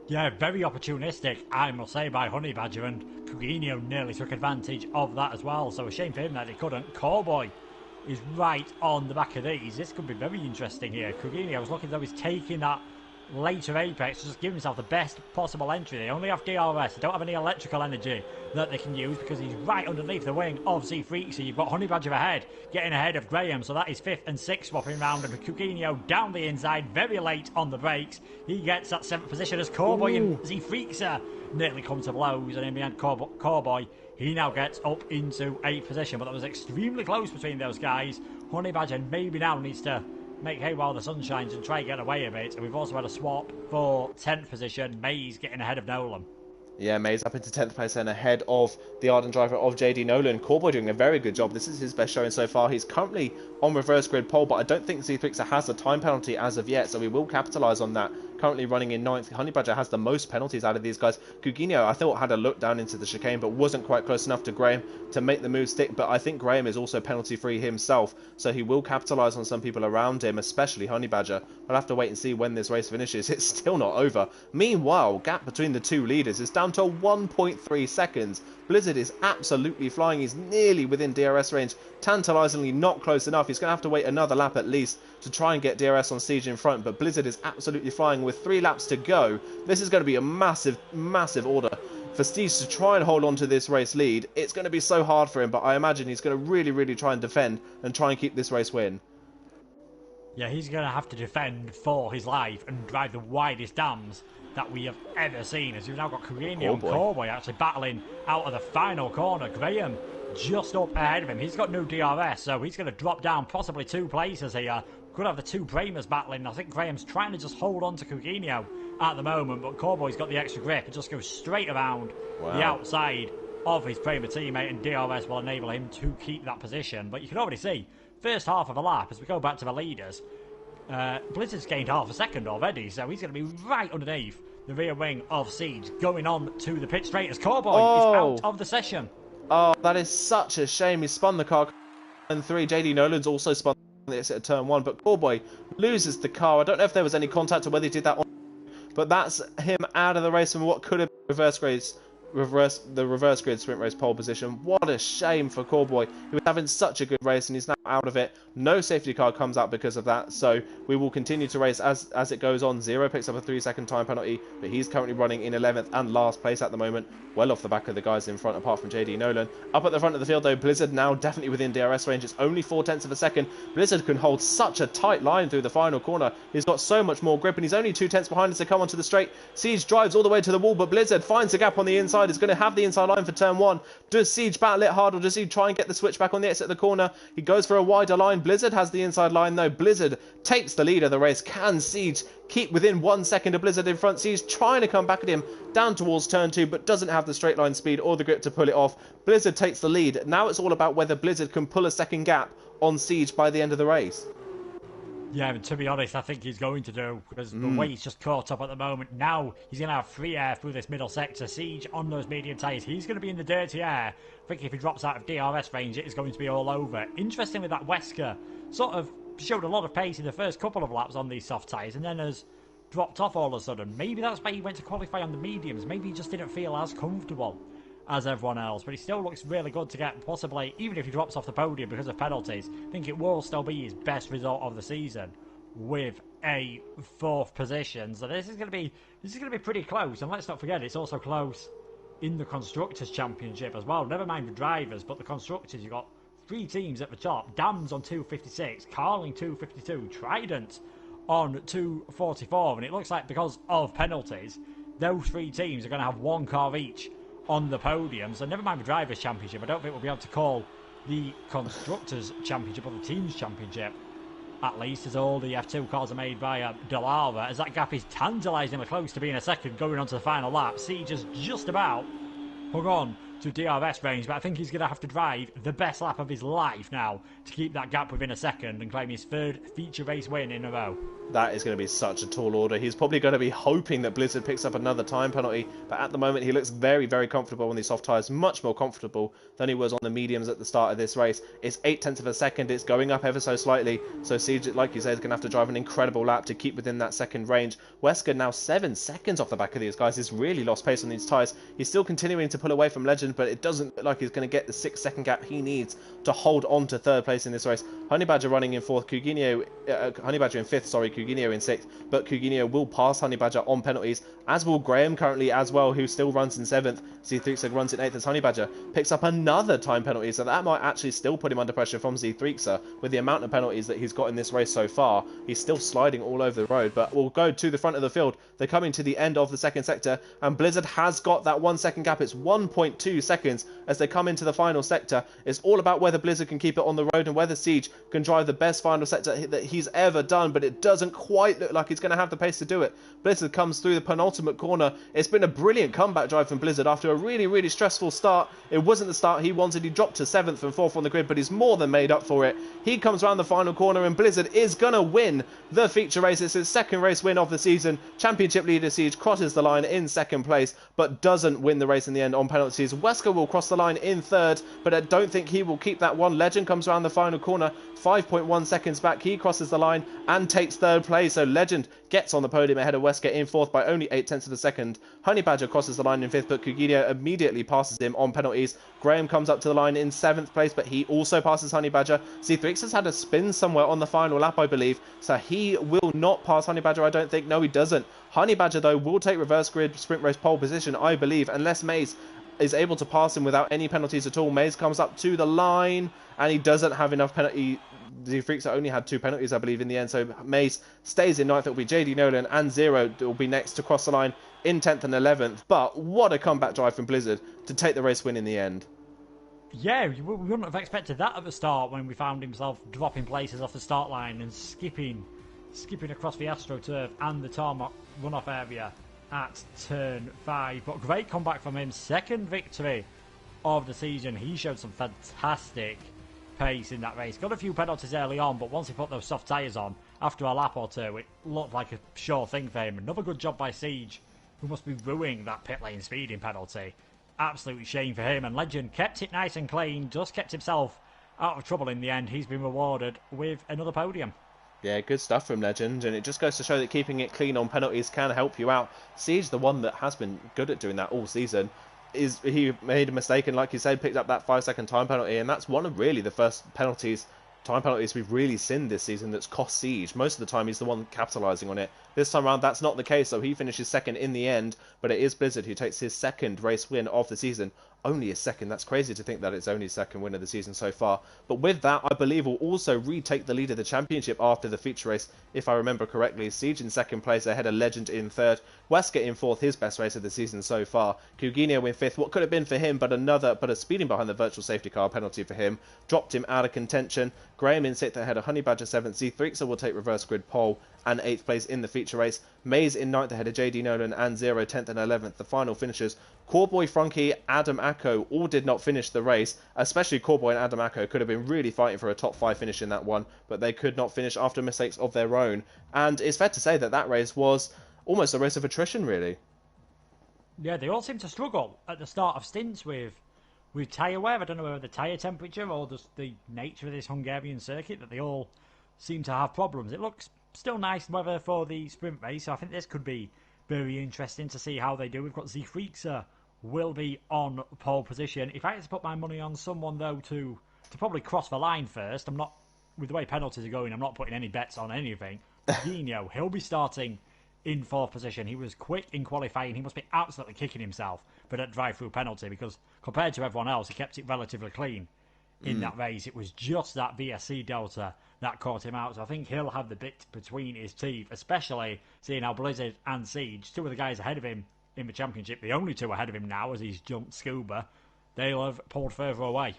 Yeah, very opportunistic, I must say, by Honey Badger, and Coutinho nearly took advantage of that as well, so a shame for him that he couldn't. Cowboy is right on the back of these. This could be very interesting here. Coutinho was looking as though he's taking that later apex to just give himself the best possible entry. They only have DRS, they don't have any electrical energy that they can use because he's right underneath the wing of Z-Freak. So you've got Honey Badger ahead, getting ahead of Graham, so that is 5th and 6th swapping round, and Coutinho down the inside, very late on the brakes. He gets that 7th position as Cowboy and Z-Freak nearly come to blows, and in the end Cowboy, he now gets up into 8th position, but that was extremely close between those guys. Honey Badger maybe now needs to make hay while the sun shines and try and get away a bit. And we've also had a swap for 10th position. Maze getting ahead of Nolan. Yeah, Maze up into 10th place and ahead of the Ardent driver of JD Nolan. Cowboy doing a very good job. This is his best showing so far. He's currently on reverse grid pole, but I don't think Z3 has a time penalty as of yet, so we will capitalise on that currently running in 9th. Honey Badger has the most penalties out of these guys. Coutinho, I thought, had a look down into the chicane, but wasn't quite close enough to Graham to make the move stick. But I think Graham is also penalty-free himself, so he will capitalise on some people around him, especially Honey Badger. We'll have to wait and see when this race finishes. It's still not over. Meanwhile, gap between the two leaders is down to 1.3 seconds. Blizzard is absolutely flying. He's nearly within DRS range. Tantalisingly not close enough. He's going to have to wait another lap at least to try and get DRS on Siege in front. But Blizzard is absolutely flying with 3 laps to go. This is going to be a massive, massive order for Siege to try and hold on to this race lead. It's going to be so hard for him, but I imagine he's going to really, really try and defend and try and keep this race win. Yeah, he's going to have to defend for his life and drive the widest dams that we have ever seen, as we've now got Coutinho and Corboy actually battling out of the final corner. Graham just up ahead of him. He's got no DRS, so he's going to drop down possibly 2 places here. Could have the 2 Bramers battling. I think Graham's trying to just hold on to Coutinho at the moment, but Corboy's got the extra grip and just goes straight around the outside of his Bramer teammate, and DRS will enable him to keep that position. But you can already see, first half of a lap, as we go back to the leaders, Blizzard's gained half a second already, so he's going to be right underneath the rear wing of Siege, going on to the pit straight as Corboy is out of the session. Oh, that is such a shame. He spun the car in 3. JD Nolan's also spun this at turn 1, but Corboy loses the car. I don't know if there was any contact or whether he did that on, but that's him out of the race from what could have been the reverse grid sprint race pole position. What a shame for Corboy. He was having such a good race and he's now out of it. No safety car comes out because of that, so we will continue to race as it goes on. Zero picks up a 3-second time penalty, but he's currently running in 11th and last place at the moment, well off the back of the guys in front apart from JD Nolan. Up at the front of the field though, Blizzard now definitely within DRS range. It's only 0.4 of a second. Blizzard can hold such a tight line through the final corner. He's got so much more grip and he's only 0.2 behind as they come onto the straight. Siege drives all the way to the wall, but Blizzard finds a gap on the inside. Is going to have the inside line for turn 1. Does Siege battle it hard, or does he try and get the switch back on the exit of the corner? He goes for a wider line. Blizzard has the inside line though. Blizzard takes the lead of the race. Can Siege keep within 1 second of Blizzard in front? Siege trying to come back at him down towards turn 2, but doesn't have the straight line speed or the grip to pull it off. Blizzard takes the lead. Now it's all about whether Blizzard can pull a second gap on Siege by the end of the race. Yeah, but to be honest, I think he's going to do, because the way he's just caught up at the moment. Now he's going to have free air through this middle sector. Siege on those medium tyres. He's going to be in the dirty air. I think if he drops out of DRS range, it is going to be all over. Interestingly, that Wesker sort of showed a lot of pace in the first couple of laps on these soft tyres and then has dropped off all of a sudden. Maybe that's why he went to qualify on the mediums. Maybe he just didn't feel as comfortable as everyone else, but he still looks really good to get, possibly, even if he drops off the podium because of penalties, I think it will still be his best result of the season with a 4th position. So this is going to be pretty close, and let's not forget it's also close in the Constructors' Championship as well. Never mind the drivers, but the Constructors, you've got 3 teams at the top. Dams on 256, Carling 252, Trident on 244, and it looks like because of penalties, those 3 teams are going to have 1 car each on the podium. So never mind the Drivers' Championship, I don't think we'll be able to call the Constructors' Championship or the Teams' Championship, at least, as all the F2 cars are made by Delara, as that gap is tantalisingly close to being a second going on to the final lap. Siege is just about hung on to DRS range, but I think he's going to have to drive the best lap of his life now to keep that gap within a second and claim his 3rd feature race win in a row. That is going to be such a tall order. He's probably going to be hoping that Blizzard picks up another time penalty, but at the moment he looks very, very comfortable on these soft tyres, much more comfortable than he was on the mediums at the start of this race. It's 0.8 of a second, it's going up ever so slightly, so Siege, like you said, is going to have to drive an incredible lap to keep within that second range. Wesker now 7 seconds off the back of these guys. He's really lost pace on these tyres. He's still continuing to pull away from Legend, but it doesn't look like he's going to get the 6-second gap he needs to hold on to 3rd place in this race. Honey Badger running in 4th, Honey Badger in 5th, sorry, Coutinho in 6th, but Coutinho will pass Honey Badger on penalties, as will Graham currently as well, who still runs in 7th. Z3 runs in 8th as Honey Badger picks up another time penalty, so that might actually still put him under pressure from Z3 with the amount of penalties that he's got in this race so far. He's still sliding all over the road, but we'll go to the front of the field. They're coming to the end of the second sector, and Blizzard has got that 1 second gap. It's 1.2 seconds as they come into the final sector. It's all about whether Blizzard can keep it on the road and whether Siege can drive the best final sector that he's ever done, but it doesn't quite look like he's going to have the pace to do it. Blizzard comes through the penultimate corner. It's been a brilliant comeback drive from Blizzard after a really, really stressful start. It wasn't the start he wanted. He dropped to 7th and 4th on the grid, but he's more than made up for it. He comes around the final corner and Blizzard is going to win the feature race. It's his second race win of the season. Championship leader Siege crosses the line in second place, but doesn't win the race in the end on penalties. Wesker will cross the line in third, but I don't think he will keep that one. Legend comes around the final corner, 5.1 seconds back. He crosses the line and takes third place. So Legend gets on the podium ahead of Wesker in fourth by only 0.8 of a second. Honey Badger crosses the line in fifth, but Kuginio immediately passes him on penalties. Graham comes up to the line in 7th place, but he also passes Honey Badger. C3X has had a spin somewhere on the final lap, I believe, so he will not pass Honey Badger, I don't think. No, he doesn't. Honey Badger, though, will take reverse grid sprint race pole position, I believe, unless Maze is able to pass him without any penalties at all. Maze comes up to the line, and he doesn't have enough penalty. The Freaks only had 2 penalties, I believe, in the end. So Maze stays in 9th. It will be JD Nolan and Zero that will be next to cross the line in 10th and 11th. But what a comeback drive from Blizzard to take the race win in the end. Yeah, we wouldn't have expected that at the start when we found himself dropping places off the start line and skipping across the AstroTurf and the tarmac runoff area at turn 5. But great comeback from him. Second victory of the season. He showed some fantastic pace in that race. Got a few penalties early on, but once he put those soft tyres on, after a lap or two, it looked like a sure thing for him. Another good job by Siege, who must be ruining that pit lane speeding penalty. Absolute shame for him. And Legend kept it nice and clean, just kept himself out of trouble in the end. He's been rewarded with another podium. Yeah, good stuff from Legend, and it just goes to show that keeping it clean on penalties can help you out. Siege, the one that has been good at doing that all season, he made a mistake and, like you said, picked up that 5-second time penalty, and that's one of really the first time penalties we've really seen this season that's cost Siege. Most of the time he's the one capitalising on it. This time around that's not the case, so he finishes second in the end, but it is Blizzard who takes his second race win of the season. Only his second. That's crazy to think that it's only his second win of the season so far. But with that, I believe we'll also retake the lead of the championship after the feature race, if I remember correctly. Siege in second place, ahead of Legend in third. Wesker in fourth, his best race of the season so far. Kuginio in fifth, what could have been for him, but a speeding behind the virtual safety car penalty for him. Dropped him out of contention. Graham in sixth, ahead of Honey Badger seventh. C3Xa will take reverse grid pole and 8th place in the feature race. Maze in 9th ahead of JD Nolan and Zero 10th and 11th. The final finishers, Corboy, Frankie, Adam Acko all did not finish the race. Especially Corboy and Adam Acko could have been really fighting for a top 5 finish in that one, but they could not finish after mistakes of their own. And it's fair to say that that race was almost a race of attrition, really. Yeah, they all seem to struggle at the start of stints with tyre wear. I don't know whether the tyre temperature or just the nature of this Hungarian circuit, that they all seem to have problems. It looks still nice weather for the sprint race, so I think this could be very interesting to see how they do. We've got Freaksa will be on pole position. If I had to put my money on someone, though, to probably cross the line first, I'm not, with the way penalties are going, I'm not putting any bets on anything. Dino, he'll be starting in 4th position. He was quick in qualifying. He must be absolutely kicking himself for that drive-through penalty, because compared to everyone else, he kept it relatively clean in that race. It was just that VSC delta that caught him out. So I think he'll have the bit between his teeth, especially seeing how Blizzard and Siege, 2 of the guys ahead of him in the championship, the only 2 ahead of him now as he's jumped Scuba, they'll have pulled further away.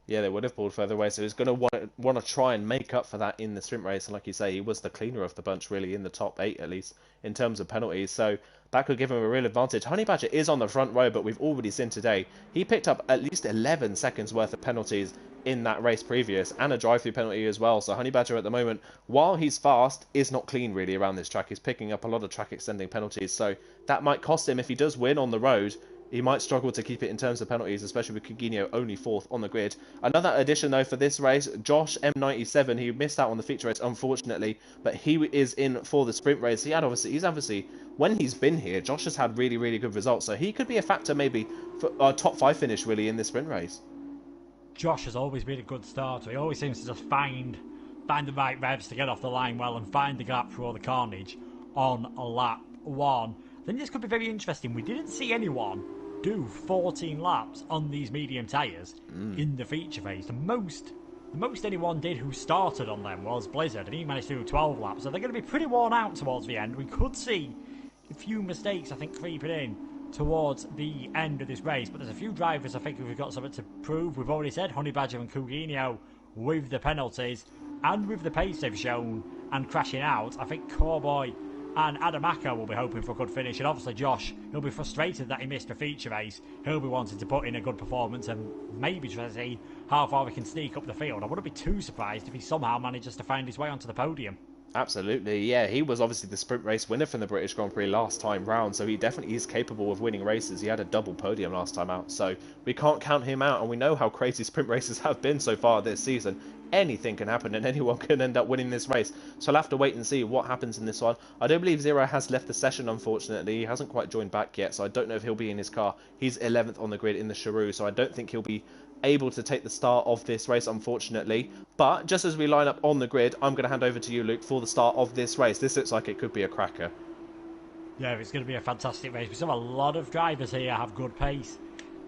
Yeah, they would have pulled further away, so he's going to want to try and make up for that in the sprint race. And like you say, he was the cleaner of the bunch, really, in the top 8 at least, in terms of penalties. So that could give him a real advantage. Honey Badger is on the front row, but we've already seen today, he picked up at least 11 seconds worth of penalties in that race previous, and a drive-through penalty as well. So Honey Badger at the moment, while he's fast, is not clean really around this track. He's picking up a lot of track extending penalties, so that might cost him if he does win on the road. He might struggle to keep it in terms of penalties, especially with Kuginio only 4th on the grid. Another addition, though, for this race, Josh M97, he missed out on the feature race, unfortunately, but he is in for the sprint race. He's obviously, when he's been here, Josh has had really, really good results, so he could be a factor maybe for a top 5 finish, really, in this sprint race. Josh has always been a good starter. He always seems to just find the right revs to get off the line well and find the gap through all the carnage on lap 1. I think this could be very interesting. We didn't see anyone do 14 laps on these medium tyres in the feature phase. The most anyone did who started on them was Blizzard, and he managed to do 12 laps. So they're going to be pretty worn out towards the end. We could see a few mistakes, I think, creeping in towards the end of this race. But there's a few drivers I think we've got something to prove. We've already said Honey Badger and Coutinho with the penalties and with the pace they've shown and crashing out. I think Cowboy and Adamako will be hoping for a good finish, and obviously Josh, he'll be frustrated that he missed a feature race. He'll be wanting to put in a good performance and maybe try to see how far he can sneak up the field. I wouldn't be too surprised if he somehow manages to find his way onto the podium. Absolutely, yeah. He was obviously the sprint race winner from the British Grand Prix last time round, so he definitely is capable of winning races. He had a double podium last time out, so we can't count him out, and we know how crazy sprint races have been so far this season. Anything can happen, and anyone can end up winning this race, so I'll have to wait and see what happens in this one. I don't believe Zero has left the session, unfortunately. He hasn't quite joined back yet, so I don't know if he'll be in his car. He's 11th on the grid in the Charoo, so I don't think he'll be able to take the start of this race, unfortunately. But just as we line up on the grid, I'm going to hand over to you, Luke, for the start of this race. This looks like it could be a cracker. Yeah, it's going to be a fantastic race. We still have a lot of drivers here have good pace.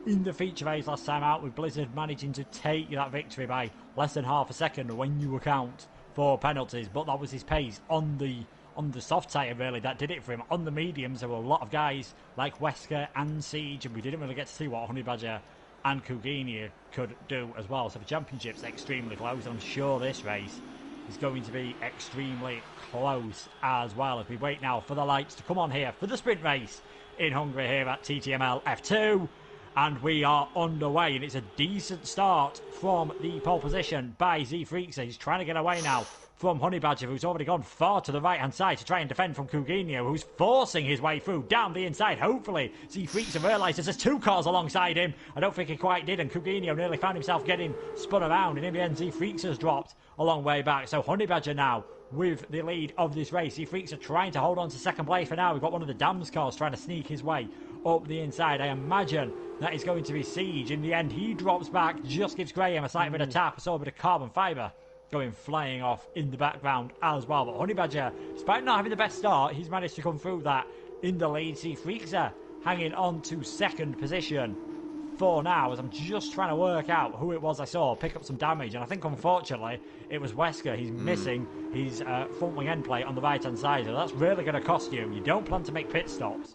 In the feature race last time out, with Blizzard managing to take that victory by less than half a second when you account for penalties, but that was his pace on the soft tyre, really, that did it for him. On the mediums, there were a lot of guys like Wesker and Siege, and we didn't really get to see what Honey Badger and Coutinho could do as well. So the championship's extremely close, and I'm sure this race is going to be extremely close as well, as we wait now for the lights to come on here for the sprint race in Hungary here at TTML F2. And we are underway, and it's a decent start from the pole position by Z Freakzer. He's trying to get away now from Honey Badger, who's already gone far to the right-hand side to try and defend from Coutinho, who's forcing his way through down the inside. Hopefully, Z Freakzer realises there's two cars alongside him. I don't think he quite did, and Coutinho nearly found himself getting spun around, and in the end, Z Freakzer's dropped a long way back. So Honey Badger now with the lead of this race. Z Freakzer trying to hold on to second place for now. We've got one of the Dams cars trying to sneak his way up the inside. I imagine that is going to be Siege. In the end, he drops back, just gives Graham a slight bit of tap. I saw a bit of carbon fibre going flying off in the background as well. But Honey Badger, despite not having the best start, he's managed to come through that in the lead. See Freakzer hanging on to second position for now, as I'm just trying to work out who it was I saw pick up some damage, and I think unfortunately it was Wesker. He's missing his front wing end plate on the right hand side, so that's really going to cost you. You don't plan to make pit stops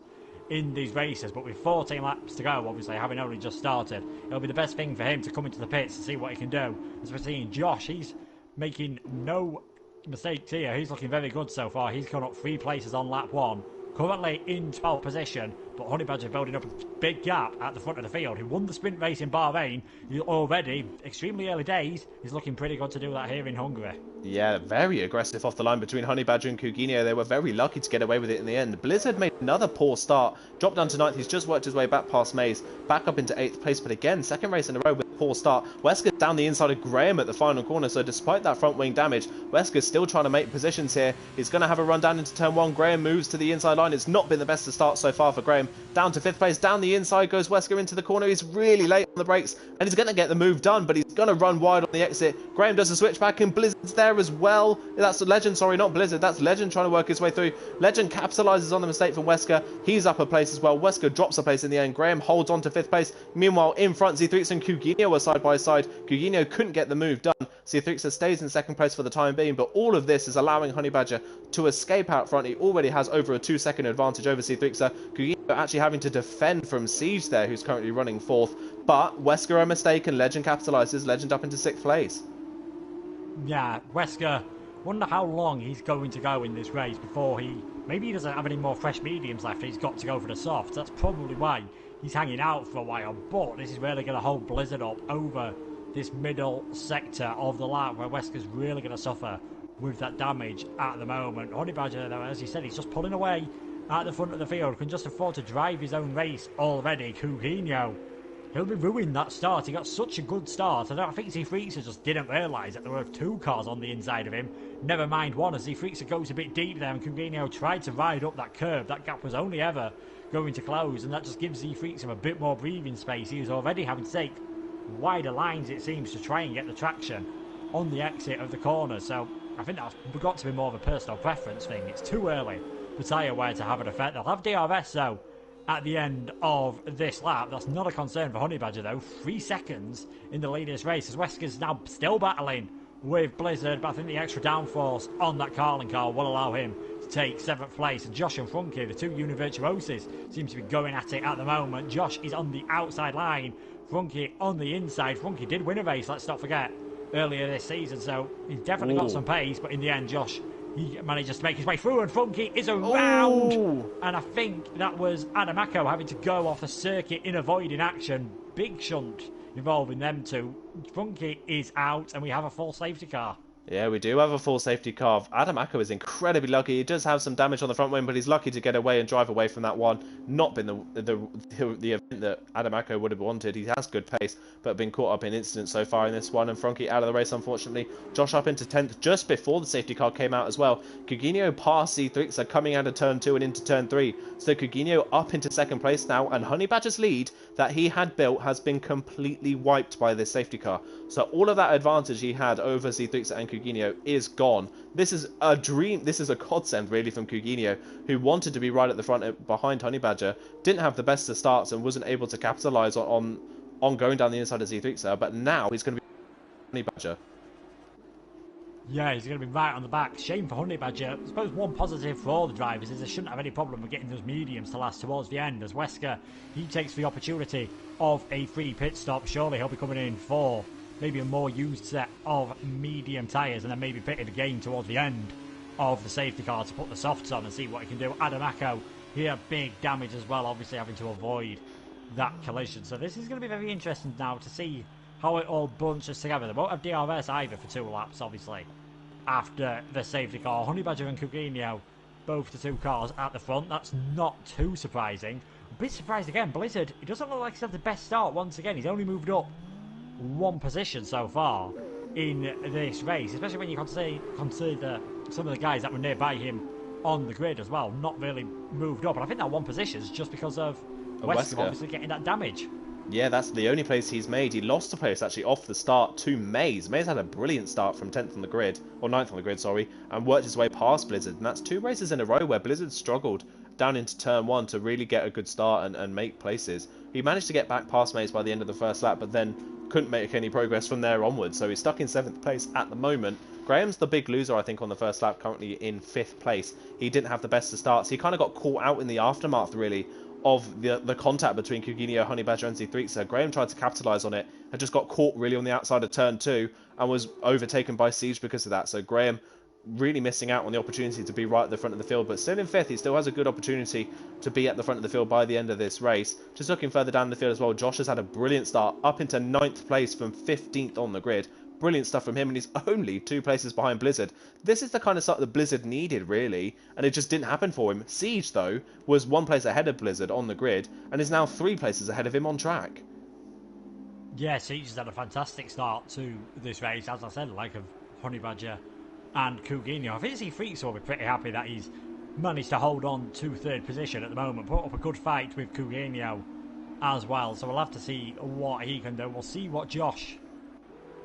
in these races, but with 14 laps to go, obviously having only just started, it'll be the best thing for him to come into the pits to see what he can do. As we're seeing Josh, he's making no mistakes here. He's looking very good so far. He's gone up 3 places on lap 1, currently in 12th position, but Honey Badger building up a big gap at the front of the field. He won the sprint race in Bahrain. He's already, extremely early days, he's looking pretty good to do that here in Hungary. Yeah, very aggressive off the line between Honey Badger and Coutinho. They were very lucky to get away with it in the end. Blizzard made another poor start, dropped down to 9th. He's just worked his way back past Maze, back up into 8th place, but again, second race in a row with a poor start. Wesker's down the inside of Graham at the final corner, so despite that front wing damage, Wesker's still trying to make positions here. He's going to have a run down into turn 1. Graham moves to the inside line. It's not been the best to start so far for Graham. Down to 5th place, down the inside goes Wesker into the corner. He's really late on the brakes, and he's going to get the move done, but he's going to run wide on the exit. Graham does a switch back, and Blizzard's there as well. That's Legend, sorry, not Blizzard. That's Legend trying to work his way through. Legend capitalises on the mistake from Wesker. He's up a place as well. Wesker drops a place in the end. Graham holds on to 5th place. Meanwhile, in front, Z3X and Coutinho are side by side. Coutinho couldn't get the move done. Z3X stays in second place for the time being, but all of this is allowing Honey Badger to escape out front. He already has over a 2-second advantage over Z3X. Coutinho actually having to defend from Siege there, who's currently running 4th. But Wesker a mistake, and Legend capitalises. Legend up into 6th place. Yeah, Wesker, wonder how long he's going to go in this race before maybe he doesn't have any more fresh mediums left. He's got to go for the softs. That's probably why he's hanging out for a while, but this is really going to hold Blizzard up over this middle sector of the lap, where Wesker's really going to suffer with that damage at the moment. Honey Badger, though, as he said, he's just pulling away at the front of the field, can just afford to drive his own race already. Coutinho, he'll be ruined that start. He got such a good start. I think Z Freakzer just didn't realise that there were 2 cars on the inside of him. Never mind one, as Z Freakzer goes a bit deep there, and Coutinho tried to ride up that curve. That gap was only ever going to close, and that just gives Z Freakzer a bit more breathing space. He is already having to take wider lines, it seems, to try and get the traction on the exit of the corner. So I think that's got to be more of a personal preference thing. It's too early for tyre wear to have an effect. They'll have DRS, though, at the end of this lap. That's not a concern for Honey Badger, though. 3 seconds in the lead of this race, as Wesker's now still battling with Blizzard, but I think the extra downforce on that Carlin car will allow him to take 7th place. And Josh and Funky, the two uni virtuosos, seem to be going at it at the moment. Josh is on the outside line, Funky on the inside. Funky did win a race, let's not forget, earlier this season, so he's definitely got some pace, but in the end, Josh, he manages to make his way through, and Funky is around. And I think that was Adamako having to go off the circuit in avoiding action. Big shunt involving them two. Funky is out, and we have a full safety car. Yeah, we do have a full safety car. Adamako is incredibly lucky. He does have some damage on the front wing, but he's lucky to get away and drive away from that one. Not been the event that Adamako would have wanted. He has good pace, but been caught up in incidents so far in this one. And Funky out of the race, unfortunately. Josh up into 10th just before the safety car came out as well. Coutinho past C3, so coming out of turn 2 and into turn 3. So Coutinho up into 2nd place now, and Honey Badger's lead that he had built has been completely wiped by this safety car. So all of that advantage he had over C3 and Coutinho is gone. This is a dream. This is a godsend really from Coutinho, who wanted to be right at the front behind Honey Badger, didn't have the best of starts and wasn't able to capitalise on going down the inside of C3, but now he's going to be Honey Badger. Yeah, he's going to be right on the back. Shame for Honey Badger. I suppose one positive for all the drivers is they shouldn't have any problem with getting those mediums to last towards the end, as Wesker, he takes the opportunity of a free pit stop. Surely he'll be coming in for maybe a more used set of medium tyres, and then maybe pitted again towards the end of the safety car to put the softs on and see what he can do. Adamako here, big damage as well, obviously having to avoid that collision. So this is going to be very interesting now to see how it all bunches together. They won't have DRS either for 2 laps, obviously, after the safety car. Honey Badger and Coutinho, both the 2 cars at the front. That's not too surprising. A bit surprised again, Blizzard, it doesn't look like he's had the best start once again. He's only moved up 1 position so far in this race, especially when you consider some of the guys that were nearby him on the grid as well, not really moved up. And I think that 1 position is just because of Wesker obviously getting that damage. Yeah, that's the only place he's made. He lost a place actually off the start to Maze. Maze had a brilliant start from 10th on the grid, or 9th on the grid, sorry, and worked his way past Blizzard. And that's 2 races in a row where Blizzard struggled down into turn 1 to really get a good start and make places. He managed to get back past Maze by the end of the first lap, but then couldn't make any progress from there onwards. So he's stuck in 7th place at the moment. Graham's the big loser, I think, on the first lap, currently in 5th place. He didn't have the best of starts. He kind of got caught out in the aftermath, really, of the contact between Coutinho, Honey Badger and C3. Graham tried to capitalise on it, had just got caught really on the outside of turn 2 and was overtaken by Siege because of that. So Graham really missing out on the opportunity to be right at the front of the field, but still in 5th. He still has a good opportunity to be at the front of the field by the end of this race. Just looking further down the field as well, Josh has had a brilliant start, up into 9th place from 15th on the grid. Brilliant stuff from him, and he's only 2 places behind Blizzard. This is the kind of stuff that Blizzard needed, really, and it just didn't happen for him. Siege, though, was 1 place ahead of Blizzard on the grid, and is now 3 places ahead of him on track. Yeah, Siege has had a fantastic start to this race, as I said, like of Honey Badger and Coutinho. I think C3 will be pretty happy that he's managed to hold on to 3rd position at the moment, put up a good fight with Coutinho as well, so we'll have to see what he can do. We'll see what Josh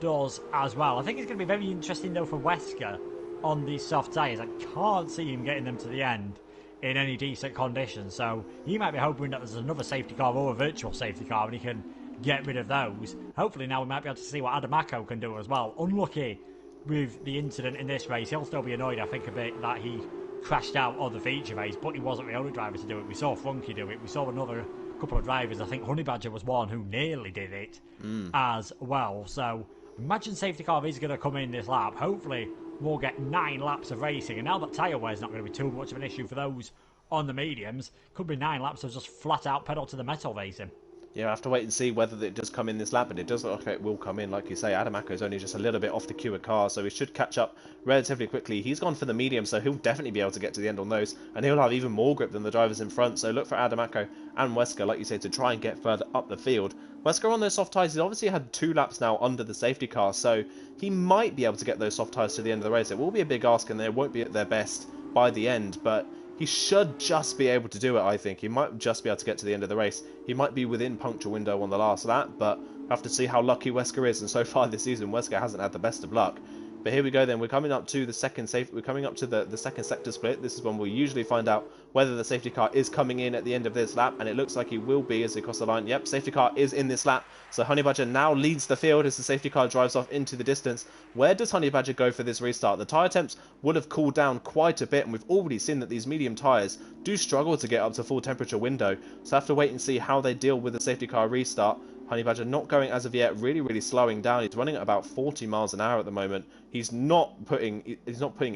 does as well. I think it's going to be very interesting though for Wesker on these soft tyres. I can't see him getting them to the end in any decent conditions, so he might be hoping that there's another safety car or a virtual safety car and he can get rid of those. Hopefully now we might be able to see what Adamako can do as well. Unlucky with the incident in this race. He'll still be annoyed, I think, a bit that he crashed out of the feature race, but he wasn't the only driver to do it. We saw Funky do it. We saw another couple of drivers. I think Honey Badger was one who nearly did it as well. So imagine safety car is going to come in this lap. Hopefully we'll get 9 laps of racing, and now that tyre wear is not going to be too much of an issue for those on the mediums, could be 9 laps of just flat out pedal to the metal racing. Yeah, I have to wait and see whether it does come in this lap, but it does look like it will come in. Like you say, Adamako is only just a little bit off the queue of cars, so he should catch up relatively quickly. He's gone for the medium, so he'll definitely be able to get to the end on those, and he'll have even more grip than the drivers in front. So look for Adamako and Wesker, like you say, to try and get further up the field. Wesker on those soft tyres, he's obviously had 2 laps now under the safety car, so he might be able to get those soft tyres to the end of the race. It will be a big ask, and they won't be at their best by the end, but he should just be able to do it, I think. He might just be able to get to the end of the race. He might be within puncture window on the last lap, but we'll have to see how lucky Wesker is. And so far this season, Wesker hasn't had the best of luck. But here we go then. We're coming up to the second We're coming up to the second sector split. This is when we'll usually find out whether the safety car is coming in at the end of this lap, and it looks like he will be as they cross the line. Yep, safety car is in this lap. So Honey Badger now leads the field as the safety car drives off into the distance. Where does Honey Badger go for this restart? The tyre attempts would have cooled down quite a bit, and we've already seen that these medium tyres do struggle to get up to full temperature window. So I have to wait and see how they deal with the safety car restart. Honey Badger not going as of yet, really slowing down. He's running at about 40 miles an hour at the moment. He's not putting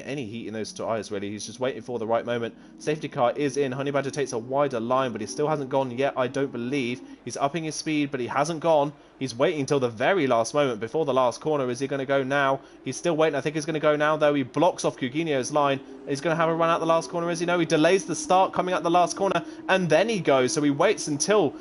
any heat in those tyres really. He's just waiting for the right moment. Safety car is in. Honey Badger takes a wider line, but he still hasn't gone yet, I don't believe. He's upping his speed, but he hasn't gone. He's waiting until the very last moment before the last corner. Is he going to go now? He's still waiting. I think he's going to go now, though. He blocks off Coutinho's line. He's going to have a run out the last corner, is he? No, he delays the start coming out the last corner, and then he goes. So he waits until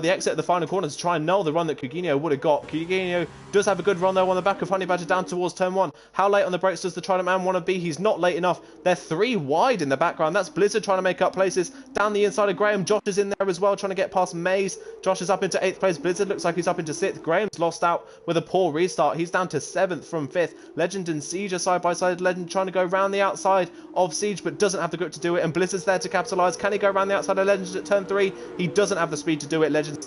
the exit of the final corner to try and null the run that Coutinho would have got. Coutinho does have a good run though on the back of Honey Badger down towards turn 1. How late on the brakes does the Trident Man want to be? He's not late enough. They're 3 wide in the background. That's Blizzard trying to make up places. Down the inside of Graham, Josh is in there as well trying to get past Maze. Josh is up into 8th place. Blizzard looks like he's up into 6th. Graham's lost out with a poor restart. He's down to 7th from 5th. Legend and Siege are side by side. Legend trying to go round the outside of Siege but doesn't have the grip to do it, and Blizzard's there to capitalise. Can he go around the outside of Legend at turn 3? He doesn't have the speed to do it. Legend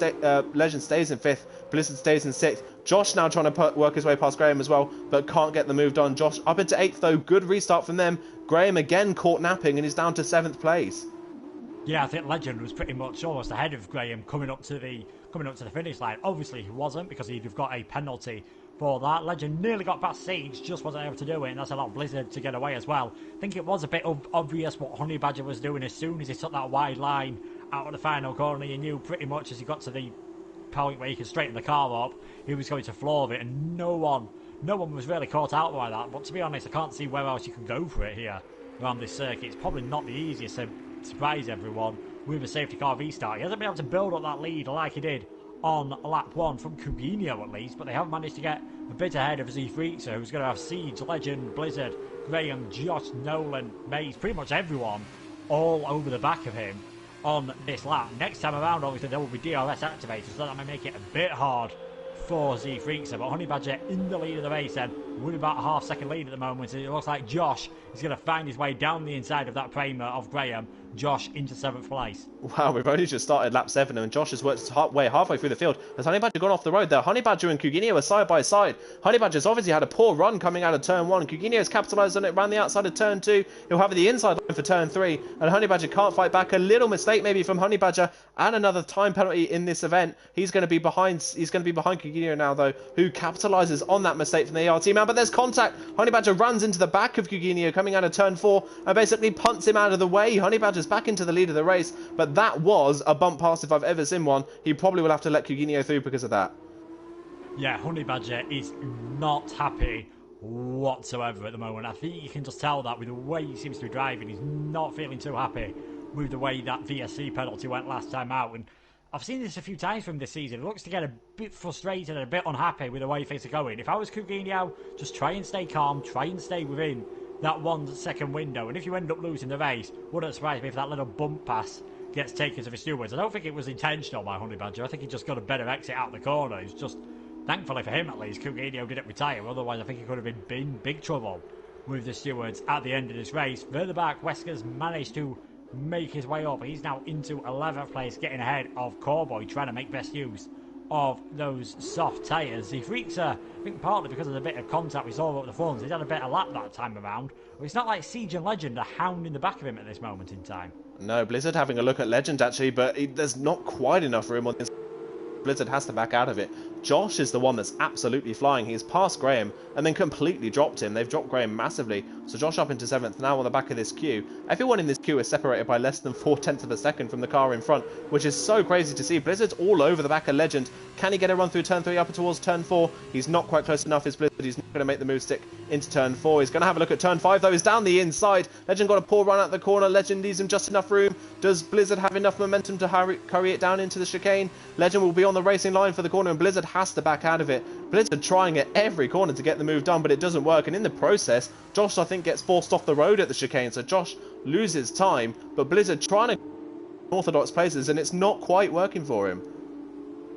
stays in 5th. Blizzard stays in 6th. Josh now trying to work his way past Graham as well, but can't get the move done. Josh up into 8th though. Good restart from them. Graham again caught napping and is down to 7th place. Yeah, I think Legend was pretty much almost ahead of Graham coming up to the finish line. Obviously he wasn't, because he'd have got a penalty for that. Legend nearly got past Siege, just wasn't able to do it, and that's allowed Blizzard to get away as well. I think it was a bit obvious what Honey Badger was doing. As soon as he took that wide line out of the final corner, you knew pretty much as he got to the point where he could straighten the car up, he was going to floor it, and no one was really caught out by that. But to be honest, I can't see where else you can go for it here around this circuit. It's probably not the easiest to surprise everyone with a safety car restart. He hasn't been able to build up that lead like he did on lap 1 from Coutinho at least, but they have managed to get a bit ahead of Z Freakzer, who's going to have Siege, Legend, Blizzard, Graham, Josh, Nolan, Maze, pretty much everyone all over the back of him on this lap. Next time around, obviously, there will be DRS activated, so that may make it a bit hard for Z Freakzer. But Honey Badger in the lead of the race then, with about a half-second lead at the moment. It looks like Josh is going to find his way down the inside of that Prima of Graham. Josh into 7th place. Wow, we've only just started lap 7 and Josh has worked his way halfway through the field. Has Honey Badger gone off the road there? Honey Badger and Coutinho are side by side. Honey Badger's obviously had a poor run coming out of turn 1. Coutinho's capitalised on it, ran the outside of turn 2. He'll have the inside line for turn 3, and Honey Badger can't fight back. A little mistake maybe from Honey Badger and another time penalty in this event. He's going to be behind Coutinho now though, who capitalises on that mistake from the ART man, but there's contact. Honey Badger runs into the back of Coutinho coming out of turn 4 and basically punts him out of the way. Honey Badger's back into the lead of the race, but that was a bump pass if I've ever seen one. He probably will have to let Coutinho through because of that. Yeah, Honey Badger is not happy whatsoever at the moment. I think you can just tell that with the way he seems to be driving. He's not feeling too happy with the way that VSC penalty went last time out, and I've seen this a few times from this season. He looks to get a bit frustrated and a bit unhappy with the way things are going. If I was Coutinho, just try and stay calm, try and stay within that 1 second window, and if you end up losing the race, wouldn't surprise me if that little bump pass gets taken to the stewards. I don't think it was intentional by Honey Badger. I think he just got a better exit out the corner. It's just, thankfully for him at least, Coutinho didn't retire, otherwise I think he could have been in big trouble with the stewards at the end of this race. Further back, Wesker's managed to make his way up. He's now into 11th place, getting ahead of Cowboy, trying to make best use of those soft tyres. The Freakzer, I think partly because of the bit of contact we saw up the fronts, he's had a better lap that time around. But it's not like Siege and Legend are hounding the back of him at this moment in time. No, Blizzard having a look at Legend actually, but there's not quite enough room on this. Blizzard has to back out of it. Josh is the one that's absolutely flying. He's passed Graham and then completely dropped him. They've dropped Graham massively. So Josh up into 7th now on the back of this queue. Everyone in this queue is separated by less than 4/10 of a second from the car in front, which is so crazy to see. Blizzard's all over the back of Legend. Can he get a run through turn 3 up towards turn 4? He's not quite close enough, is Blizzard. He's not going to make the move stick into turn 4. He's going to have a look at turn 5 though. He's down the inside. Legend got a poor run out the corner. Legend leaves him just enough room. Does Blizzard have enough momentum to hurry it down into the chicane? Legend will be on the racing line for the corner and Blizzard has to back out of it. Blizzard trying at every corner to get the move done, but it doesn't work, and in the process Josh I think gets forced off the road at the chicane, so Josh loses time, but Blizzard trying to orthodox places and it's not quite working for him.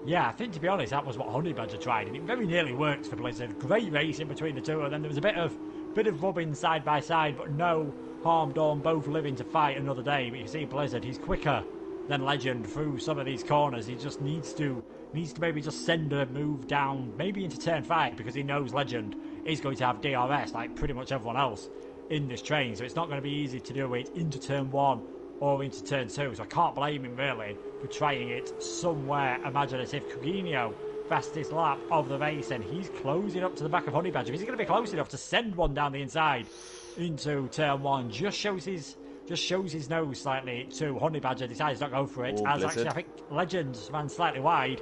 Yeah, I think to be honest, that was what Honey Badger tried, and it very nearly worked for Blizzard. Great racing between the two, and then there was a bit of rubbing side by side, but no harm done. Both living to fight another day. But you see, Blizzard, he's quicker than Legend through some of these corners. He just needs to maybe just send a move down, maybe into turn 5, because he knows Legend is going to have DRS like pretty much everyone else in this train. So it's not going to be easy to do it into turn 1 or into turn 2. So I can't blame him really for trying it somewhere imaginative. Coutinho, fastest lap of the race, and he's closing up to the back of Honey Badger. Is he going to be close enough to send one down the inside into turn 1? Just shows his nose slightly to Honey Badger, decides not to go for it. Oh, as Blizzard. actually, I think Legends ran slightly wide,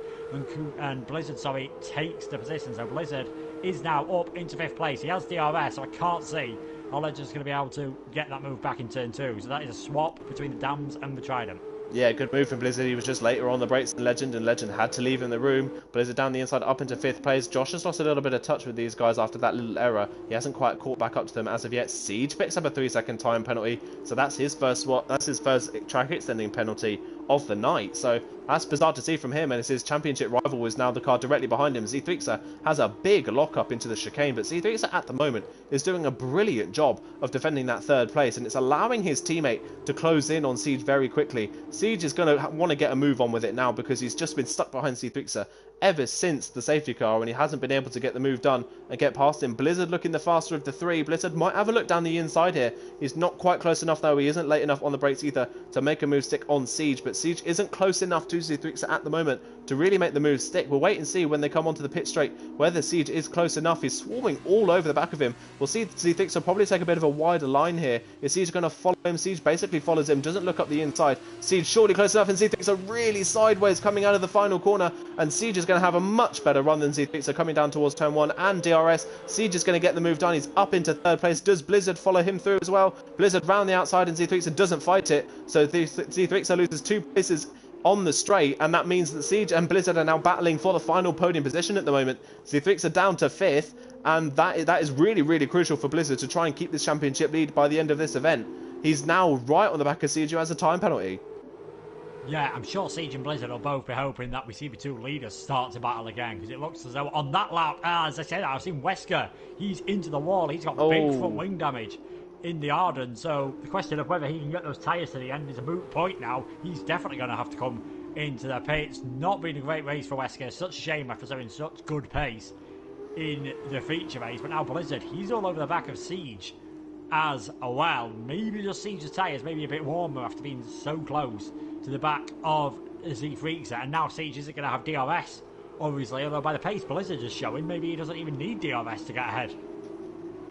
and Blizzard, takes the position. So Blizzard is now up into 5th place. He has DRS, so I can't see how Legend's going to be able to get that move back in turn 2. So that is a swap between the Dams and the Trident. Yeah, good move from Blizzard. He was just later on the brakes than Legend, and Legend had to leave in the room. Blizzard down the inside, up into 5th place. Josh has lost a little bit of touch with these guys after that little error. He hasn't quite caught back up to them as of yet. Siege picks up a 3-second time penalty, so that's his first swap. That's his first track extending penalty of the night. So that's bizarre to see from him, and it's his championship rival is now the car directly behind him. Z3xa has a big lock-up into the chicane, but Z3xa at the moment is doing a brilliant job of defending that 3rd place, and it's allowing his teammate to close in on Siege very quickly. Siege is going to want to get a move on with it now because he's just been stuck behind Z3xa ever since the safety car, and he hasn't been able to get the move done and get past him. Blizzard looking the faster of the 3. Blizzard might have a look down the inside here. He's not quite close enough though. He isn't late enough on the brakes either to make a move stick on Siege, but Siege isn't close enough to Z3xa at the moment to really make the move stick. We'll wait and see when they come onto the pit straight whether Siege is close enough. He's swarming all over the back of him. We'll see Z3xa probably take a bit of a wider line here. Is Siege going to follow him? Siege basically follows him, doesn't look up the inside. Siege surely close enough, and Z3xa really sideways coming out of the final corner, and Siege is going to have a much better run than Z3xa coming down towards turn 1 and DRS. Siege is going to get the move done. He's up into 3rd place. Does Blizzard follow him through as well? Blizzard round the outside, and Z3xa doesn't fight it, so Z3xa loses 2 places on the straight, and that means that Siege and Blizzard are now battling for the final podium position at the moment. Z3xa down to 5th, and that is really, really crucial for Blizzard to try and keep this championship lead by the end of this event. He's now right on the back of Siege, who has a time penalty. Yeah, I'm sure Siege and Blizzard will both be hoping that we see the two leaders start to battle again, because it looks as though on that lap, as I said, I've seen Wesker. He's into the wall. He's got big front wing damage in the Arden, so the question of whether he can get those tyres to the end is a moot point now. He's definitely going to have to come into the pits. Not been a great race for Wesker. Such a shame after showing such good pace in the feature race, but now Blizzard, he's all over the back of Siege as well. Maybe just Siege's tyres maybe a bit warmer after being so close to the back of Z3xa, and now Siege isn't going to have DRS, obviously, although by the pace Blizzard is showing, maybe he doesn't even need DRS to get ahead.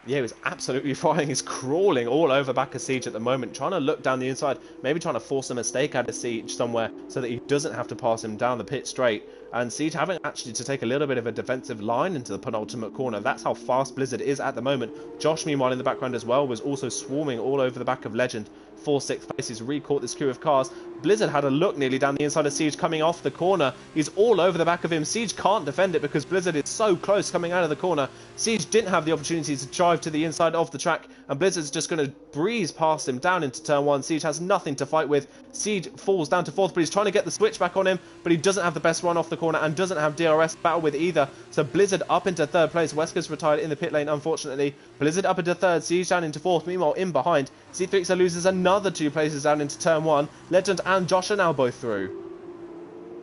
Yeah, he was absolutely flying. He's crawling all over back of Siege at the moment, trying to look down the inside, maybe trying to force a mistake out of Siege somewhere so that he doesn't have to pass him down the pit straight. And Siege having actually to take a little bit of a defensive line into the penultimate corner. That's how fast Blizzard is at the moment. Josh, meanwhile, in the background as well, was also swarming all over the back of Legend for 6th place. He's recaught this queue of cars. Blizzard had a look nearly down the inside of Siege coming off the corner. He's all over the back of him. Siege can't defend it because Blizzard is so close coming out of the corner. Siege didn't have the opportunity to drive to the inside of the track, and Blizzard's just going to breeze past him down into turn 1. Siege has nothing to fight with. Siege falls down to 4th, but he's trying to get the switch back on him, but he doesn't have the best run off the corner and doesn't have DRS to battle with either. So Blizzard up into 3rd place. Wesker's retired in the pit lane, unfortunately. Blizzard up into 3rd, Siege down into 4th. Meanwhile, in behind, Z3xa loses another 2 places down into turn 1. Legend and Josh are now both through.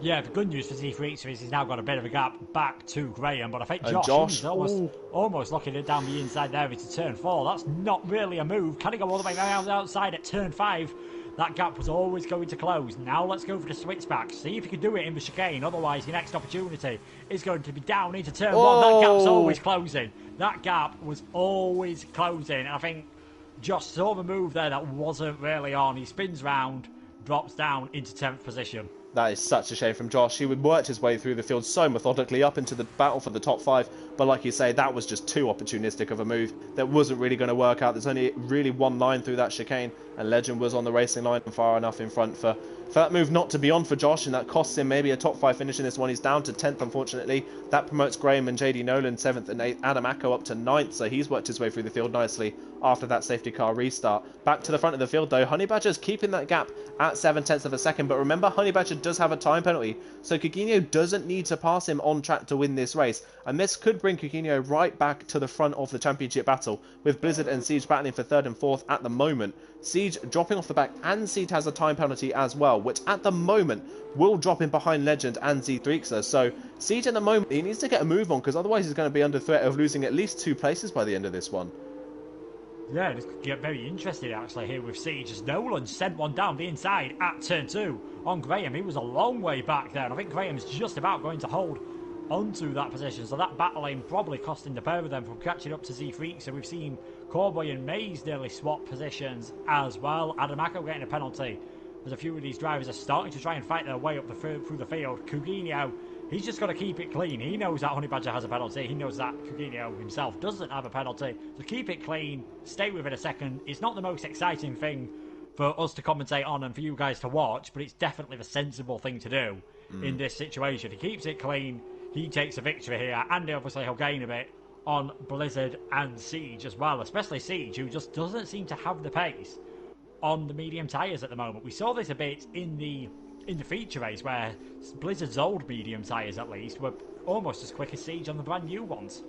Yeah, the good news for Z3xa is he's now got a bit of a gap back to Graham, but I think Josh is almost locking it down the inside there into turn 4. That's not really a move. Can he go all the way around the outside at turn 5? That gap was always going to close. Now let's go for the switchback. See if he can do it in the chicane. Otherwise, your next opportunity is going to be down into turn 1. That gap's always closing. That gap was always closing. And I think Josh saw the move there that wasn't really on. He spins round, drops down into 10th position. That is such a shame from Josh. He would work his way through the field so methodically up into the battle for the top 5. But like you say, that was just too opportunistic of a move. That wasn't really going to work out. There's only really one line through that chicane, and Legend was on the racing line and far enough in front for that move not to be on for Josh, and that costs him maybe a top 5 finish in this one. He's down to 10th, unfortunately. That promotes Graham and JD Nolan 7th and 8th. Adam Acko up to 9th, so he's worked his way through the field nicely after that safety car restart. Back to the front of the field though, Honey Badger's keeping that gap at 7/10 of a second, but remember Honey Badger does have a time penalty, so Coutinho doesn't need to pass him on track to win this race, and this could bring Coutinho right back to the front of the championship battle, with Blizzard and Siege battling for 3rd and 4th at the moment. Siege dropping off the back, and Siege has a time penalty as well, which at the moment will drop him behind Legend and Z3xer, so Siege at the moment, he needs to get a move on, because otherwise he's going to be under threat of losing at least 2 places by the end of this one. Yeah, it's get very interested actually here with Siege, as Nolan sent one down the inside at turn 2 on Graham. He was a long way back there, and I think Graham's just about going to hold onto that position, so that battling probably costing the pair of them from catching up to Z3. So we've seen Corboy and Mays nearly swap positions as well. Adamako getting a penalty as a few of these drivers are starting to try and fight their way up through the field. Coutinho, he's just got to keep it clean. He knows that Honey Badger has a penalty. He knows that Coutinho himself doesn't have a penalty. So keep it clean, stay with it a second. It's not the most exciting thing for us to commentate on and for you guys to watch, but it's definitely the sensible thing to do in this situation. He keeps it clean, he takes a victory here, and obviously he'll gain a bit on Blizzard and Siege as well, especially Siege, who just doesn't seem to have the pace on the medium tyres at the moment. We saw this a bit in the feature race, where Blizzard's old medium tyres at least were almost as quick as Siege on the brand new ones.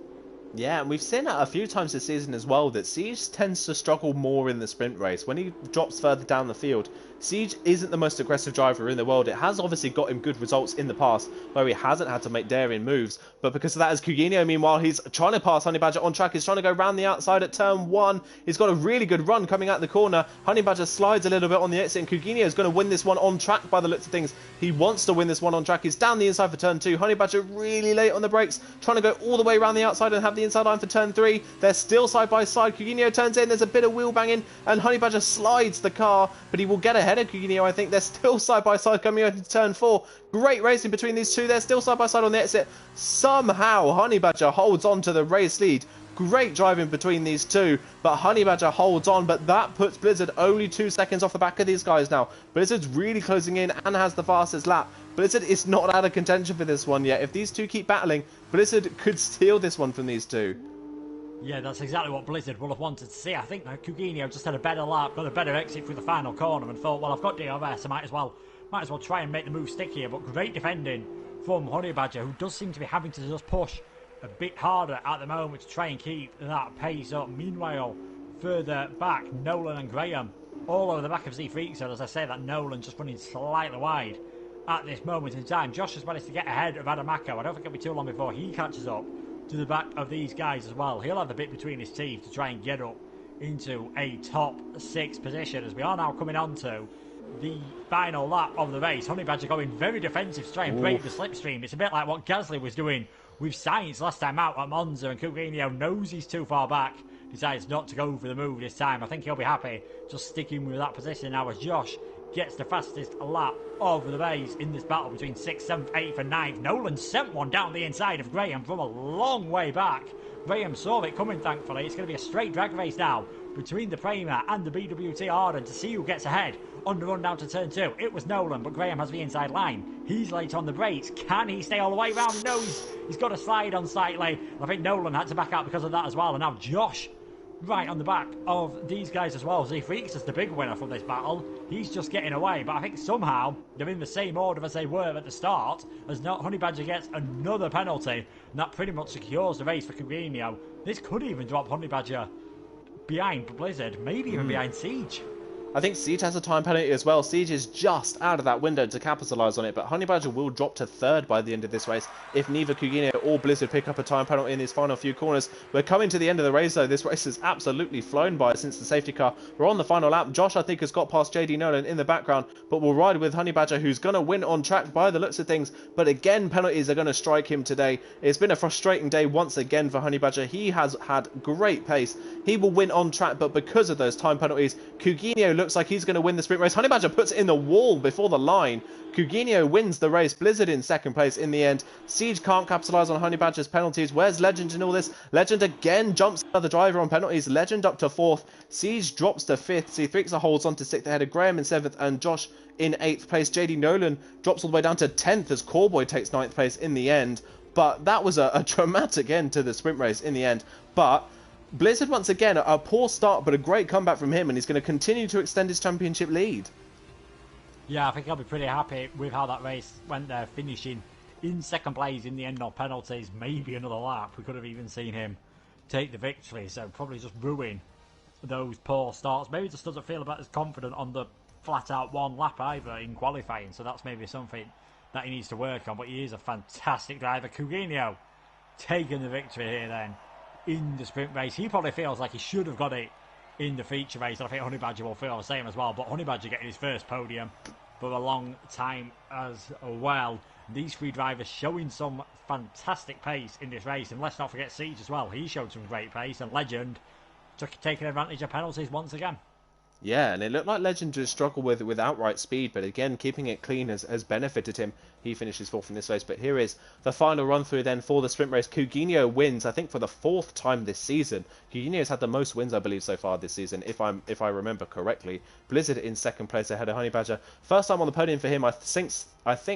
Yeah, and we've seen that a few times this season as well, that Siege tends to struggle more in the sprint race. When he drops further down the field, Siege isn't the most aggressive driver in the world. It has obviously got him good results in the past, where he hasn't had to make daring moves. But because of that, as Coutinho, meanwhile, he's trying to pass Honey Badger on track. He's trying to go round the outside at turn 1. He's got a really good run coming out the corner. Honey Badger slides a little bit on the exit, and Coutinho is going to win this one on track by the looks of things. He wants to win this one on track. He's down the inside for turn 2. Honey Badger really late on the brakes, trying to go all the way around the outside and have the inside line for turn 3. They're still side by side. Coutinho turns in. There's a bit of wheel banging, and Honey Badger slides the car, but he will get ahead of Coutinho, I think. They're still side by side coming out into turn 4. Great racing between these two. They're still side by side on the exit. Somehow Honey Badger holds on to the race lead. Great driving between these two, but Honey Badger holds on, but that puts Blizzard only 2 seconds off the back of these guys now. Blizzard's really closing in and has the fastest lap. Blizzard is not out of contention for this one yet. If these two keep battling, Blizzard could steal this one from these two. Yeah, that's exactly what Blizzard will have wanted to see. I think Coutinho just had a better lap, got a better exit through the final corner, and thought, well, I've got DRS, I might as well try and make the move stick here. But great defending from Honey Badger, who does seem to be having to just push a bit harder at the moment to try and keep that pace up. Meanwhile, further back, Nolan and Graham all over the back of Z3. So as I say, that Nolan just running slightly wide at this moment in time. Josh has managed to get ahead of Adamako. I don't think it'll be too long before he catches up to the back of these guys as well. He'll have the bit between his teeth to try and get up into a top 6 position, as we are now coming on to the final lap of the race. Honey Badger going very defensive to try and break the slipstream. It's a bit like what Gasly was doing with Sainz last time out at Monza, and Coutinho knows he's too far back, decides not to go for the move this time. I think he'll be happy just sticking with that position now, as Josh gets the fastest lap of the race in this battle between 6th, 7th, 8th and 9th. Nolan sent one down the inside of Graham from a long way back. Graham saw it coming, thankfully. It's going to be a straight drag race now between the Premier and the BWT Arden to see who gets ahead on the run down to turn 2. It was Nolan, but Graham has the inside line. He's late on the brakes. Can he stay all the way around? No, he's got a slide on slightly. I think Nolan had to back out because of that as well. And now Josh right on the back of these guys as well. Z-Freaks is the big winner from this battle. He's just getting away, but I think somehow they're in the same order as they were at the start, as Honey Badger gets another penalty, and that pretty much secures the race for Coutinho. This could even drop Honey Badger behind Blizzard, maybe even behind Siege. I think Siege has a time penalty as well. Siege is just out of that window to capitalise on it, but Honey Badger will drop to 3rd by the end of this race if neither Coutinho or Blizzard pick up a time penalty in these final few corners. We're coming to the end of the race though. This race has absolutely flown by since the safety car. We're on the final lap. Josh, I think, has got past JD Nolan in the background, but we'll ride with Honey Badger, who's going to win on track by the looks of things. But again, penalties are going to strike him today. It's been a frustrating day once again for Honey Badger. He has had great pace. He will win on track, but because of those time penalties, Coutinho looks like he's going to win the sprint race. Honey Badger puts it in the wall before the line. Coutinho wins the race. Blizzard in 2nd place in the end. Siege can't capitalise on Honey Badger's penalties. Where's Legend in all this? Legend again jumps another driver on penalties. Legend up to 4th. Siege drops to 5th. Z3xer holds on to 6th ahead of Graham in 7th and Josh in 8th place. JD Nolan drops all the way down to 10th as Corboy takes 9th place in the end. But that was a dramatic end to the sprint race in the end. But Blizzard, once again, a poor start, but a great comeback from him, and he's going to continue to extend his championship lead. Yeah, I think I'll be pretty happy with how that race went there, finishing in second place in the end, no penalties, maybe another lap. We could have even seen him take the victory, so probably just ruin those poor starts. Maybe just doesn't feel about as confident on the flat-out one lap either in qualifying, so that's maybe something that he needs to work on, but he is a fantastic driver. Coutinho taking the victory here then in the sprint race. He probably feels like he should have got it in the feature race, and I think Honey Badger will feel the same as well, but Honey Badger getting his first podium for a long time as well. These three drivers showing some fantastic pace in this race, and let's not forget Siege as well. He showed some great pace, and Legend taking advantage of penalties once again. Yeah, and it looked like Legend just struggled with outright speed, but again, keeping it clean has benefited him. He finishes fourth in this race, but here is the final run-through then for the sprint race. Coutinho wins, I think, for the fourth time this season. Coutinho's had the most wins, I believe, so far this season, if I remember correctly. Blizzard in second place ahead of Honey Badger. First time on the podium for him, I think,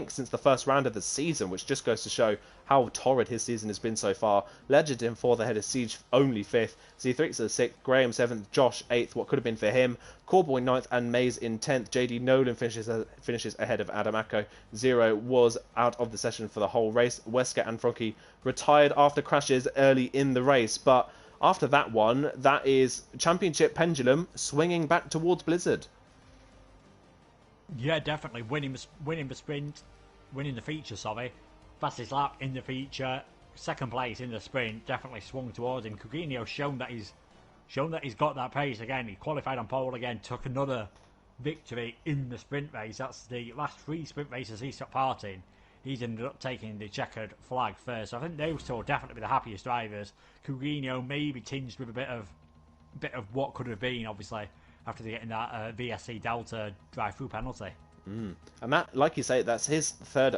since the first round of the season, which just goes to show how torrid his season has been so far. Legend in fourth ahead of Siege, only fifth. Z3's the sixth, Graham seventh, Josh eighth, what could have been for him. Corboy ninth, and Maze in 10th. JD Nolan finishes ahead of Adam Acko. Zero was out of the session for the whole race. Wesker and Frankie retired after crashes early in the race, but after that one, that is championship pendulum swinging back towards Blizzard. Yeah, definitely winning the sprint, winning the feature, fastest lap in the feature, second place in the sprint, definitely swung towards him. Coutinho shown that he's got that pace again. He qualified on pole again, took another victory in the sprint race. That's the last three sprint races he took part in. He's ended up taking the checkered flag first. So I think those two will definitely be the happiest drivers. Coutinho maybe tinged with a bit of what could have been, obviously, after getting that VSC Delta drive-through penalty. And that, like you say, that's his third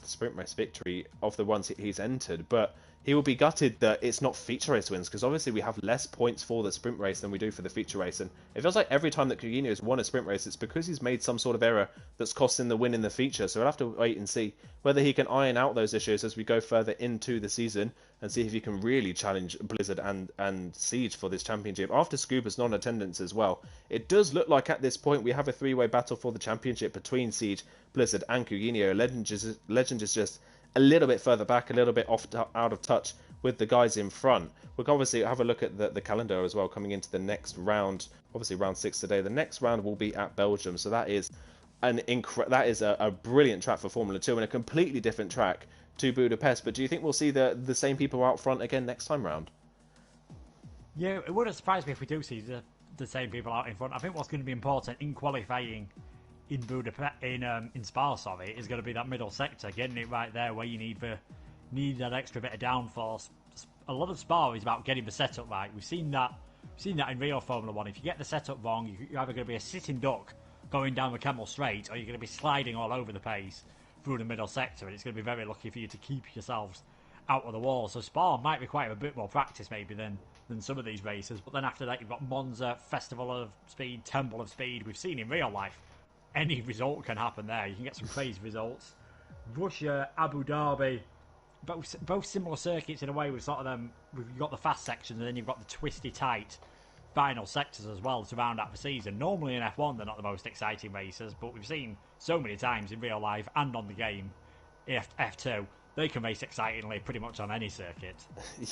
sprint race victory of the ones he's entered, but he will be gutted that it's not feature race wins, because obviously we have less points for the sprint race than we do for the feature race, and it feels like every time that Coutinho has won a sprint race, it's because he's made some sort of error that's cost him the win in the feature. So we'll have to wait and see whether he can iron out those issues as we go further into the season, and see if he can really challenge Blizzard and Siege for this championship after Scuba's non-attendance as well. It does look like at this point we have a three-way battle for the championship between Siege, Blizzard and Coutinho. Legend is just a little bit further back, a little bit out of touch with the guys in front. We'll obviously have a look at the calendar as well coming into the next round. Obviously round 6 today. The next round will be at Belgium, so that is a brilliant track for Formula 2 and a completely different track to Budapest. But do you think we'll see the same people out front again next time round? Yeah, it wouldn't surprise me if we do see the same people out in front. I think what's going to be important in qualifying in Budapest, in Spa, is going to be that middle sector, getting it right there where you need that extra bit of downforce. A lot of Spa is about getting the setup right. We've seen that in real Formula 1. If you get the setup wrong, you're either going to be a sitting duck going down the camel straight, or you're going to be sliding all over the place through the middle sector, and it's going to be very lucky for you to keep yourselves out of the wall. So Spa might require a bit more practice maybe than some of these races, but then after that you've got Monza, Festival of Speed, Temple of Speed. We've seen in real life any result can happen there. You can get some crazy results. Russia, Abu Dhabi, both similar circuits in a way. We've got the fast sections, and then you've got the twisty tight final sectors as well to round out the season. Normally in F1 they're not the most exciting races, but we've seen so many times in real life and on the game F2 they can race excitingly pretty much on any circuit.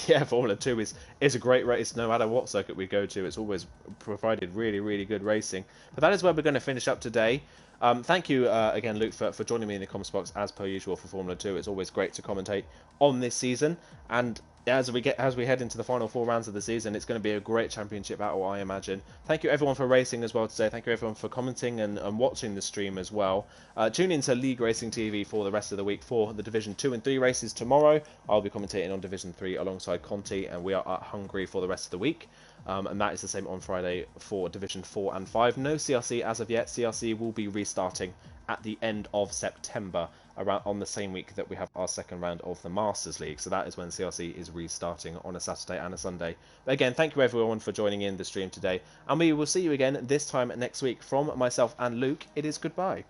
Yeah, Formula 2 is a great race no matter what circuit we go to. It's always provided really, really good racing. But that is where we're going to finish up today. Thank you again, Luke, for joining me in the comments box as per usual for Formula 2. It's always great to commentate on this season, and as we head into the final 4 rounds of the season, it's going to be a great championship battle, I imagine. Thank you everyone for racing as well today. Thank you everyone for commenting and watching the stream as well. Tune in to League Racing TV for the rest of the week for the Division 2 and 3 races tomorrow. I'll be commentating on Division 3 alongside Conti, and we are at Hungary for the rest of the week. And that is the same on Friday for Division 4 and 5. No CRC as of yet. CRC will be restarting at the end of September, around on the same week that we have our second round of the Masters League. So that is when CRC is restarting on a Saturday and a Sunday. But again, thank you everyone for joining in the stream today, and we will see you again this time next week. From myself and Luke, it is goodbye.